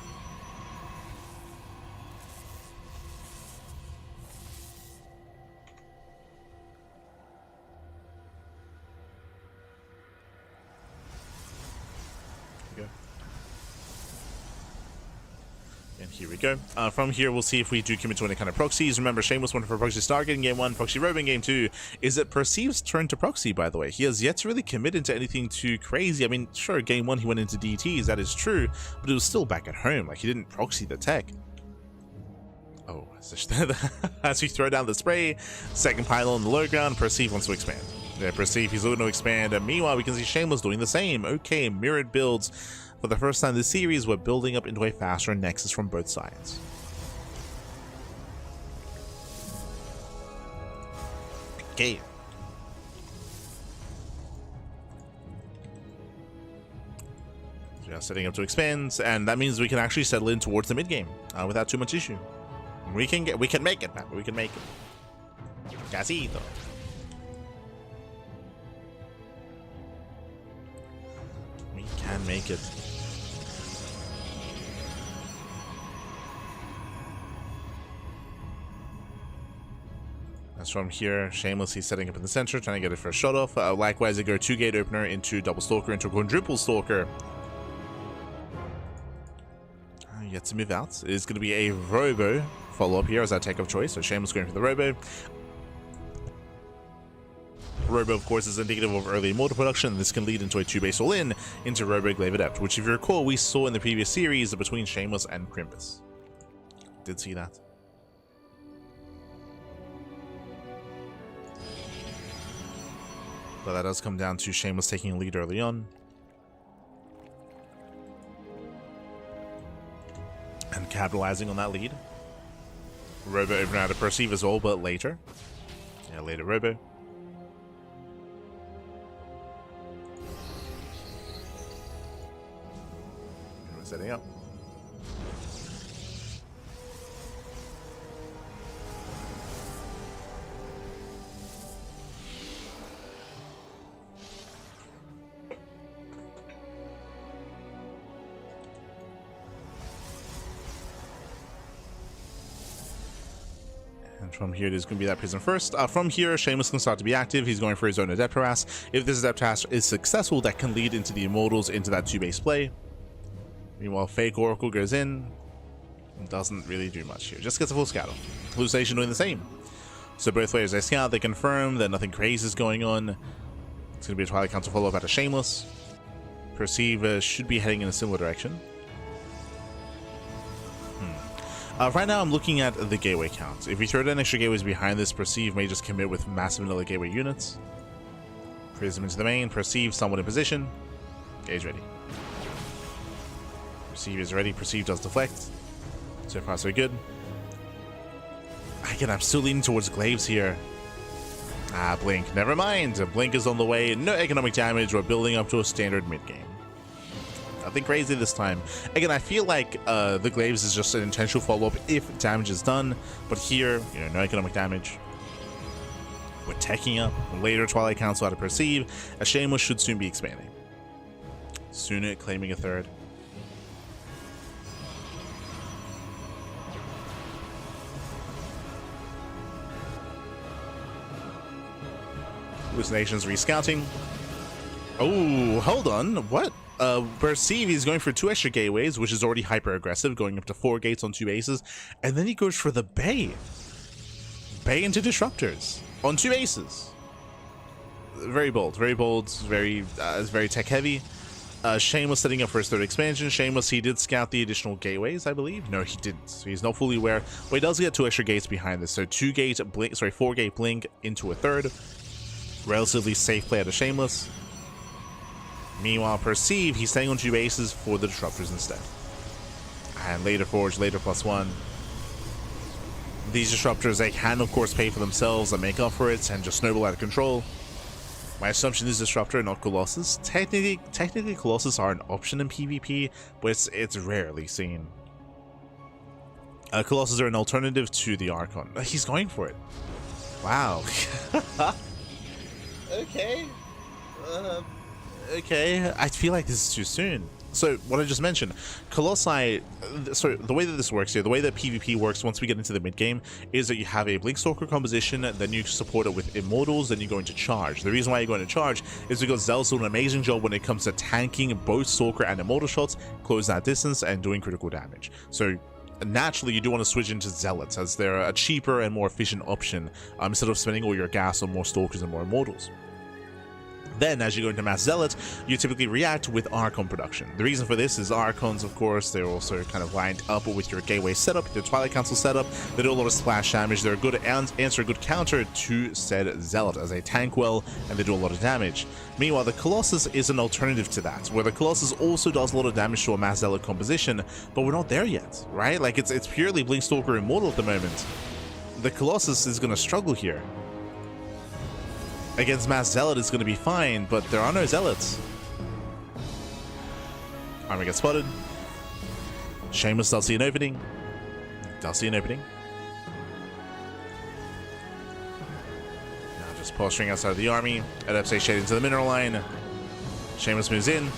Speaker 1: And here we go. From here, we'll see if we do commit to any kind of proxies. Remember, Shameless went for proxy Stargate in game 1, proxy Robo in game 2. Is it Perceive's turn to proxy, by the way? He has yet to really commit into anything too crazy. I mean, sure, game 1 he went into DTs, that is true, but it was still back at home. Like, he didn't proxy the tech. Oh, as we throw down the spray, second pylon on the low ground, Perceive wants to expand. Yeah, Perceive, he's looking to expand, and meanwhile, we can see Shameless doing the same. Okay, mirrored builds. For the first time this series, we're building up into a faster nexus from both sides. Okay. So we are setting up to expand, and that means we can actually settle in towards the mid game without too much issue. We can make it, man. We can make it. Casito. We can make it. As from here, Shameless, he's setting up in the center, trying to get it first shot off. Likewise, they go 2-gate opener into double stalker, into quadruple stalker. Yet to move out. It is going to be a Robo follow-up here as our take of choice. So Shameless going for the Robo. Robo, of course, is indicative of early Immortal production. This can lead into a 2-base all-in into Robo Glaive Adept, which, if you recall, we saw in the previous series between Shameless and Crimbus. Did see that. But that does come down to Shameless taking a lead early on. And capitalizing on that lead. Robo opener out of Perceive as well, but later. Yeah, later Robo. And we're setting up. From here, it is going to be that prison first. From here, Shameless can start to be active. He's going for his own Adept Harass. If this Adept Harass is successful, that can lead into the Immortals into that 2-base play. Meanwhile, Fake Oracle goes in. Doesn't really do much here. Just gets a full scout. Hallucination doing the same. So both players, they scout, they confirm that nothing crazy is going on. It's going to be a Twilight Council follow-up out of Shameless. Perceive should be heading in a similar direction. Right now, I'm looking at the gateway count. If we throw down extra gateways behind this, Perceive may just commit with massive vanilla gateway units. Prism into the main. Perceive somewhat in position. Gauge ready. Perceive is ready. Perceive does deflect. So far, so good. Again, I'm still leaning towards Glaives here. Ah, Blink. Never mind. Blink is on the way. No economic damage. We're building up to a standard mid-game. Nothing crazy this time. Again, I feel like the Glaives is just an intentional follow-up if damage is done. But here, you know, no economic damage. We're teching up. Later, Twilight Council out of Perceive. A Shameless should soon be expanding. Sooner claiming a third. Hallucinations rescouting. Oh, hold on. What? Perceive is going for 2 extra gateways, which is already hyper aggressive, going up to 4 gates on 2 bases, and then he goes for the Bay. Bay into Disruptors on 2 bases. Very bold, it's very tech heavy. Shameless setting up for his 3rd expansion. Shameless, he did scout the additional gateways, I believe. No, he didn't. So he's not fully aware. But he does get 2 extra gates behind this. So 4 gate blink into a 3rd. Relatively safe play out of Shameless. Meanwhile, Perceive, he's staying on 2 bases for the Disruptors instead. And later Forge, later +1. These Disruptors, they can of course pay for themselves and make up for it and just snowball out of control. My assumption is Disruptor, not Colossus. Technically Colossus are an option in PvP, but it's rarely seen. Colossus are an alternative to the Archon. He's going for it. Wow. Okay. Okay. I feel like this is too soon. So, what I just mentioned, Colossi, so the way that this works here, the way that PvP works once we get into the mid-game, is that you have a Blinkstalker composition, then you support it with Immortals, then you go into Charge. The reason why you're going to Charge is because Zealot's doing an amazing job when it comes to tanking both Stalker and Immortal shots, close that distance, and doing critical damage. So, naturally, you do want to switch into Zealots, as they're a cheaper and more efficient option, instead of spending all your gas on more Stalkers and more Immortals. Then, as you go into Mass Zealots, you typically react with Archon production. The reason for this is Archons, of course, they're also kind of lined up with your Gateway setup, your Twilight Council setup. They do a lot of splash damage. They're a good answer, a good counter to said Zealot, as they tank well, and they do a lot of damage. Meanwhile, the Colossus is an alternative to that, where the Colossus also does a lot of damage to a Mass Zealot composition, but we're not there yet, right? Like, it's purely Blinkstalker Immortal at the moment. The Colossus is going to struggle here. Against Mass Zealot is going to be fine, but there are no Zealots. Armor gets spotted. Shameless does see an opening. Now just posturing outside of the army. Adepts shade into the mineral line. Shameless moves in.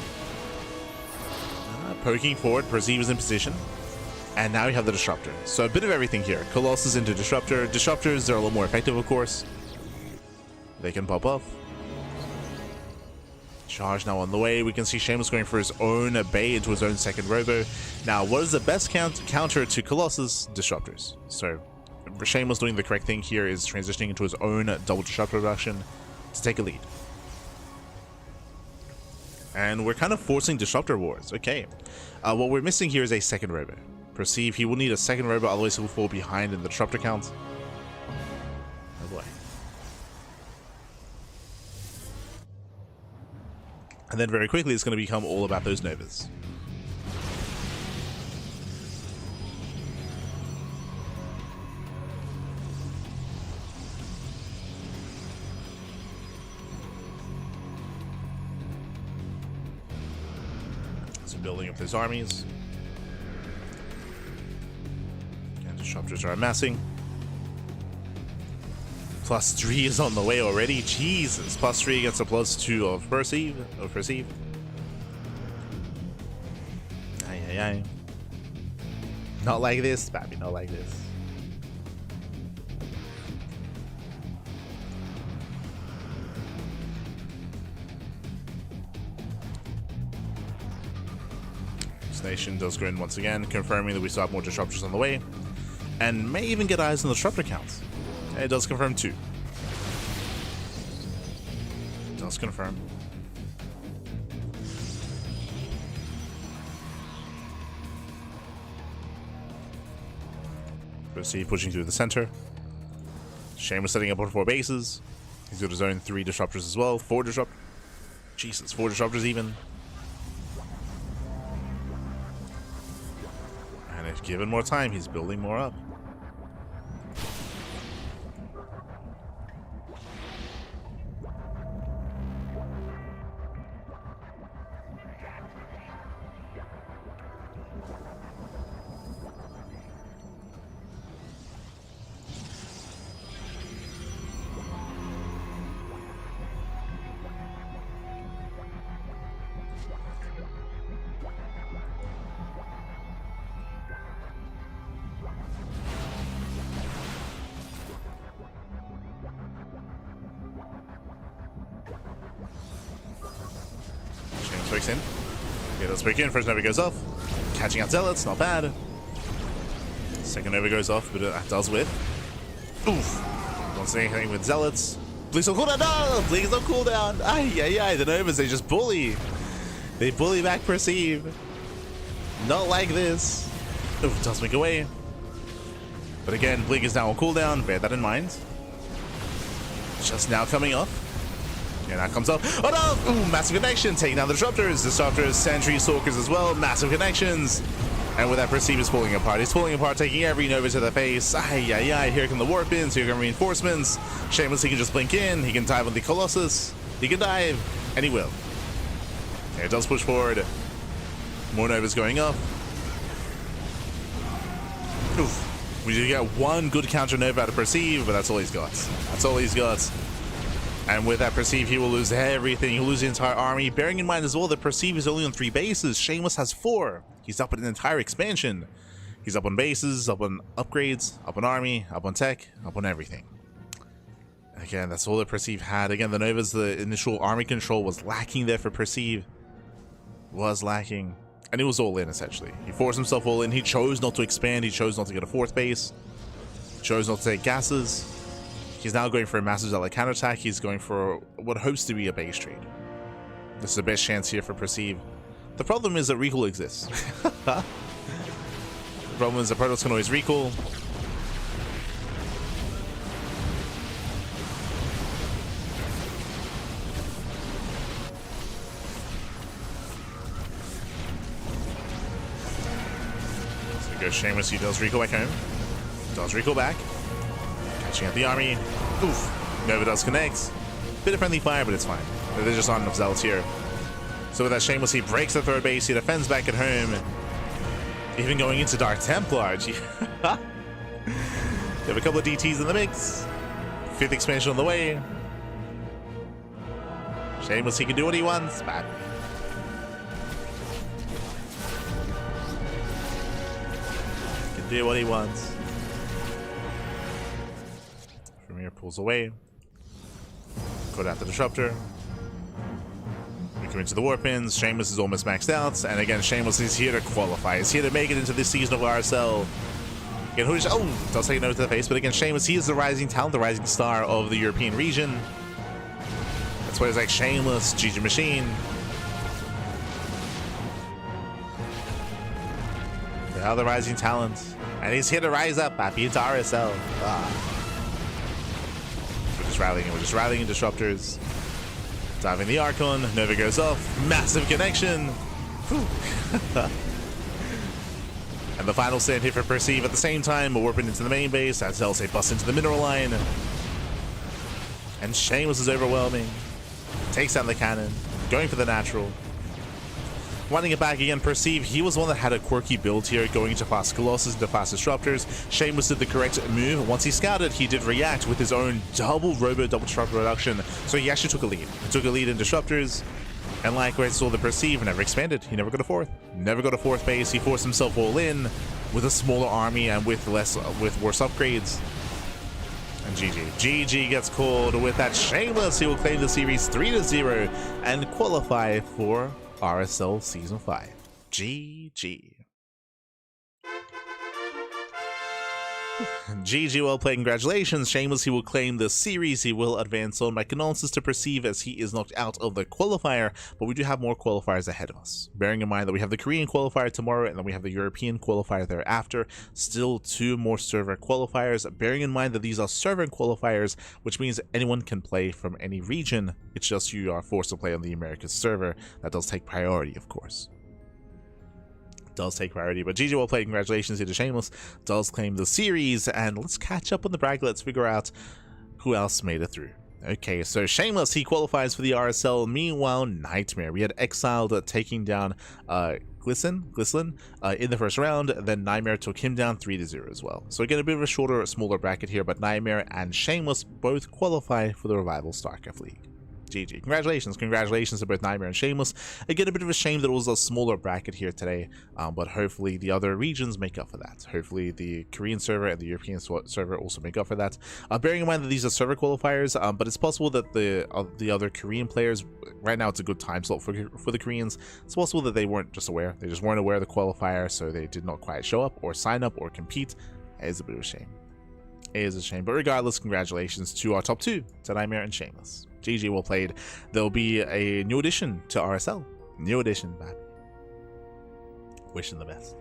Speaker 1: Poking forward. Perceive is in position. And now we have the Disruptor. So a bit of everything here. Colossus into Disruptor. Disruptors, they're a little more effective, of course. They can pop off. Charge now on the way. We can see Shameless going for his own Bay into his own second Robo. Now, what is the best counter to Colossus? Disruptors. So, Shameless doing the correct thing here is transitioning into his own double Disruptor production to take a lead. And we're kind of forcing Disruptor wars. Okay. What we're missing here is a second Robo. Perceive, he will need a second Robo, otherwise he will fall behind in the Disruptor count. Oh boy. And then very quickly, it's going to become all about those Novas. So building up those armies. And Disruptors are amassing. +3 is on the way already. Jesus. +3 against a +2 of Perceive. Aye. Not like this, baby. Not like this. This nation does grin once again, confirming that we still have more Disruptors on the way. And may even get eyes on the Disruptor counts. It does confirm 2. It does confirm. Perceive pushing through the center. Shameless setting up on 4 bases. He's got his own 3 disruptors as well. 4 disruptors. Jesus, 4 disruptors even. And if given more time, he's building more up. Breaks in. Okay, let's break in. First Nova goes off. Catching out Zealots, not bad. Second Nova goes off, but that does whiff. Oof. Don't say anything with Zealots. Please don't cooldown. No! Please don't cooldown. Ay. The Novas, they just bully. They bully back Perceive. Not like this. Oof, does make away. But again, Blink is now on cooldown. Bear that in mind. Just now coming off. And that comes up. Oh no! Ooh, massive connection. Taking down the disruptors. Disruptors, sentry, stalkers as well. Massive connections. And with that, Perceive is pulling apart. He's pulling apart, taking every Nova to the face. Ay. Here come the warp ins. Here come reinforcements. Shameless, he can just blink in. He can dive on the Colossus. He can dive. And he will. Okay, it does push forward. More Novas going up. Oof. We do get 1 good counter Nova out of Perceive, but that's all he's got. That's all he's got. And with that Perceive, he will lose everything. He'll lose the entire army. Bearing in mind as well that Perceive is only on 3 bases. Shameless has 4. He's up in an entire expansion. He's up on bases, up on upgrades, up on army, up on tech, up on everything. And again, that's all that Perceive had. Again, the Novas, the initial army control was lacking there for Perceive. Was lacking. And it was all in, essentially. He forced himself all in. He chose not to expand. He chose not to get a 4th base. He chose not to take gases. He's now going for a massive Zealot counterattack. He's going for what hopes to be a base trade. This is the best chance here for Perceive. The problem is that recall exists. The problem is that Protoss can always recall. So he goes Shameless. He does recall back home. Does recall back. Catching out the army. Oof. Nova does connect. Bit of friendly fire, but it's fine. There just aren't enough Zealots here. So with that Shameless, he breaks the 3rd base. He defends back at home. Even going into Dark Templar. You have a couple of DTs in the mix. 5th expansion on the way. Shameless, he can do what he wants. Bad. He can do what he wants. Pulls away. Cut out the disruptor. We come into the warp ins. Shameless is almost maxed out. And again, Shameless is here to qualify. He's here to make it into this season of RSL. Again, does take a note to the face. But again, Shameless, he is the rising talent, the rising star of the European region. That's why he's like Shameless, GG Machine. They are the rising talent. And he's here to rise up, happy into RSL. We're just rallying in disruptors. Diving the Archon. Nova goes off. Massive connection. And the final stand here for Perceive at the same time. Warping into the main base. As Zelsay busts into the mineral line. And Shameless is overwhelming. Takes down the cannon. Going for the natural. Winding it back again, Perceive, he was one that had a quirky build here, going into fast Colossus, into fast Disruptors. Shameless did the correct move. Once he scouted, he did react with his own double Disruptor reduction. So he actually took a lead. He took a lead in Disruptors. And likewise, saw the Perceive never expanded. He never got a 4th. Never got a 4th base. He forced himself all in with a smaller army and with worse upgrades. And GG gets called with that Shameless. He will claim the series 3-0 and qualify for RSL Season 5. GG. GG, well played, congratulations. Shameless, he will claim the series, he will advance on. My condolences to Perceive as he is knocked out of the qualifier, but we do have more qualifiers ahead of us. Bearing in mind that we have the Korean qualifier tomorrow, and then we have the European qualifier thereafter. Still 2 more server qualifiers. Bearing in mind that these are server qualifiers, which means anyone can play from any region. It's just you are forced to play on the Americas server. That does take priority, of course. Does take priority, but GG, well played, congratulations here to Shameless, does claim the series, and let's catch up on the bracket. Let's figure out who else made it through. Okay, so Shameless, he qualifies for the RSL. Meanwhile, NightMare, we had Exiled taking down Glisten in the first round, then NightMare took him down 3-0 as well. So again, a bit of a shorter, smaller bracket here, but NightMare and Shameless both qualify for the Revival StarCraft League. GG. Congratulations to both NightMare and Shameless. Again, a bit of a shame that it was a smaller bracket here today, but hopefully the other regions make up for that. Hopefully the Korean server and the European server also make up for that. Bearing in mind that these are server qualifiers, but it's possible that the other Korean players, right now it's a good time slot for the Koreans, it's possible that they weren't just aware. They just weren't aware of the qualifier, so they did not quite show up or sign up or compete. It is a bit of a shame. It is a shame, but regardless, congratulations to our top 2, to NightMare and Shameless. GG, well played. There'll be a new addition to RSL. New addition, man. Wishing the best.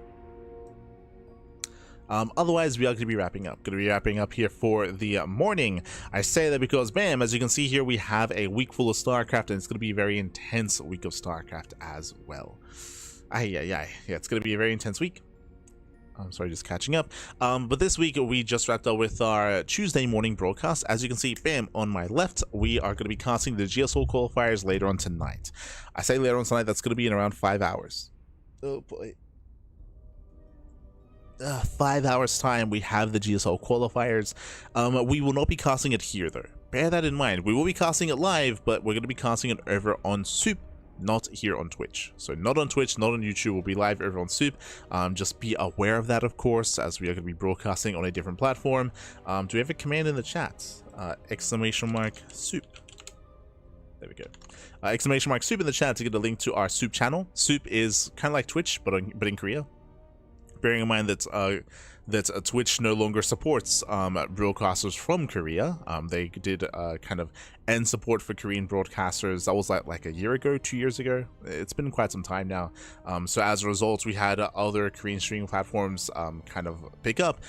Speaker 1: Otherwise, we are going to be wrapping up. Going to be wrapping up here for the morning. I say that because, bam, as you can see here, we have a week full of StarCraft, and it's going to be a very intense week of StarCraft as well. Yeah, it's going to be a very intense week. I'm sorry, just catching up. But this week we just wrapped up with our Tuesday morning broadcast. As you can see, bam, on my left, we are going to be casting the GSO qualifiers later on tonight. I say later on tonight, that's going to be in around 5 hours. Oh boy. 5 hours time, we have the GSO qualifiers. We will not be casting it here though. Bear that in mind. We will be casting it live, but we're going to be casting it over on Soup. Not here on Twitch. So not on Twitch, not on YouTube, we'll be live over on Soup. Just be aware of that, of course, as we are going to be broadcasting on a different platform. Do we have a command in the chat? Exclamation mark Soup. There we go. Exclamation mark Soup in the chat to get a link to our Soup channel. Soup is kind of like Twitch, but in Korea. Bearing in mind that Twitch no longer supports broadcasters from Korea. They did kind of end support for Korean broadcasters. That was like a year ago, 2 years ago. It's been quite some time now. So as a result, we had other Korean streaming platforms kind of pick up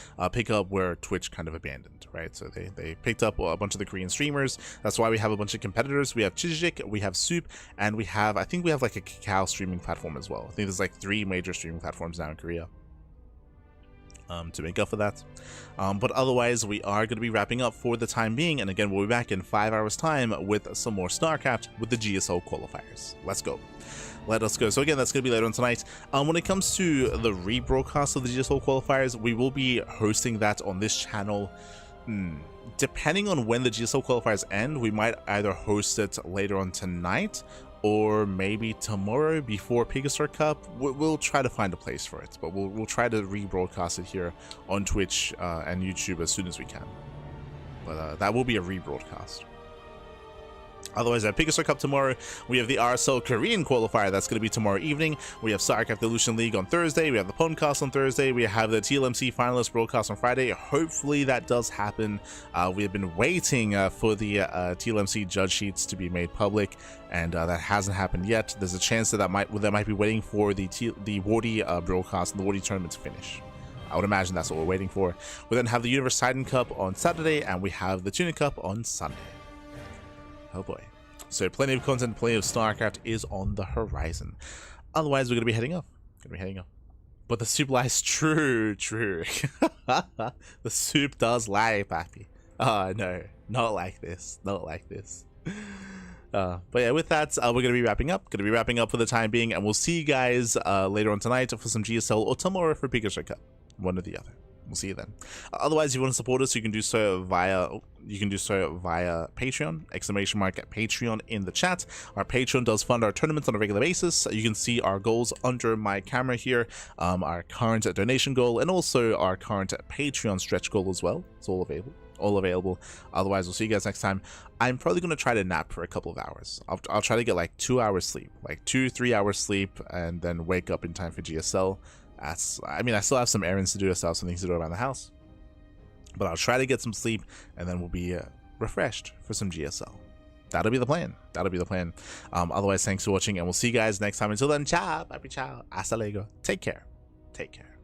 Speaker 1: where Twitch kind of abandoned, right? So they picked up a bunch of the Korean streamers. That's why we have a bunch of competitors. We have Chijik, we have Soup, and I think we have like a Kakao streaming platform as well. I think there's like 3 major streaming platforms now in Korea. To make up for that, but otherwise we are going to be wrapping up for the time being, and again we'll be back in 5 hours time with some more StarCraft with the GSO qualifiers. Let's go. Let us go. So again, that's going to be later on tonight. When it comes to the rebroadcast of the GSO qualifiers, we will be hosting that on this channel. Depending on when the GSO qualifiers end, we might either host it later on tonight or maybe tomorrow before Pegastar Cup. We'll try to find a place for it, but we'll try to rebroadcast it here on Twitch and YouTube as soon as we can. But that will be a rebroadcast. Otherwise, at Pegastar Cup tomorrow, we have the RSL Korean qualifier. That's going to be tomorrow evening. We have StarCraft Illusion League on Thursday. We have the Podcast on Thursday. We have the TLMC finalist broadcast on Friday. Hopefully that does happen. We have been waiting for the TLMC judge sheets to be made public, and that hasn't happened yet. There's a chance that might be waiting for the Wardy broadcast and the Wardy tournament to finish. I would imagine that's what we're waiting for. We then have the Universe Titan Cup on Saturday, and we have the Tuna Cup on Sunday. Oh boy. So plenty of content, plenty of StarCraft is on the horizon. Otherwise, we're going to be heading off. But the soup lies true. The soup does lie, papi. Oh, no. Not like this. But yeah, with that, we're going to be wrapping up. For the time being, and we'll see you guys later on tonight for some GSL or tomorrow for Pegastar Cup. One or the other. We'll see you then. Otherwise, if you want to support us, you can do so via Patreon. Exclamation mark at Patreon in the chat. Our Patreon does fund our tournaments on a regular basis. You can see our goals under my camera here. Our current donation goal and also our current Patreon stretch goal as well. It's all available. Otherwise, we'll see you guys next time. I'm probably going to try to nap for a couple of hours. I'll try to get like 2 hours sleep, like 2-3 hours sleep, and then wake up in time for GSL. I still have some errands to do. I still have some things to do around the house. But I'll try to get some sleep, and then we'll be refreshed for some GSL. That'll be the plan. That'll be the plan. Otherwise, thanks for watching, and we'll see you guys next time. Until then, ciao, baby, ciao, hasta luego. Take care. Take care.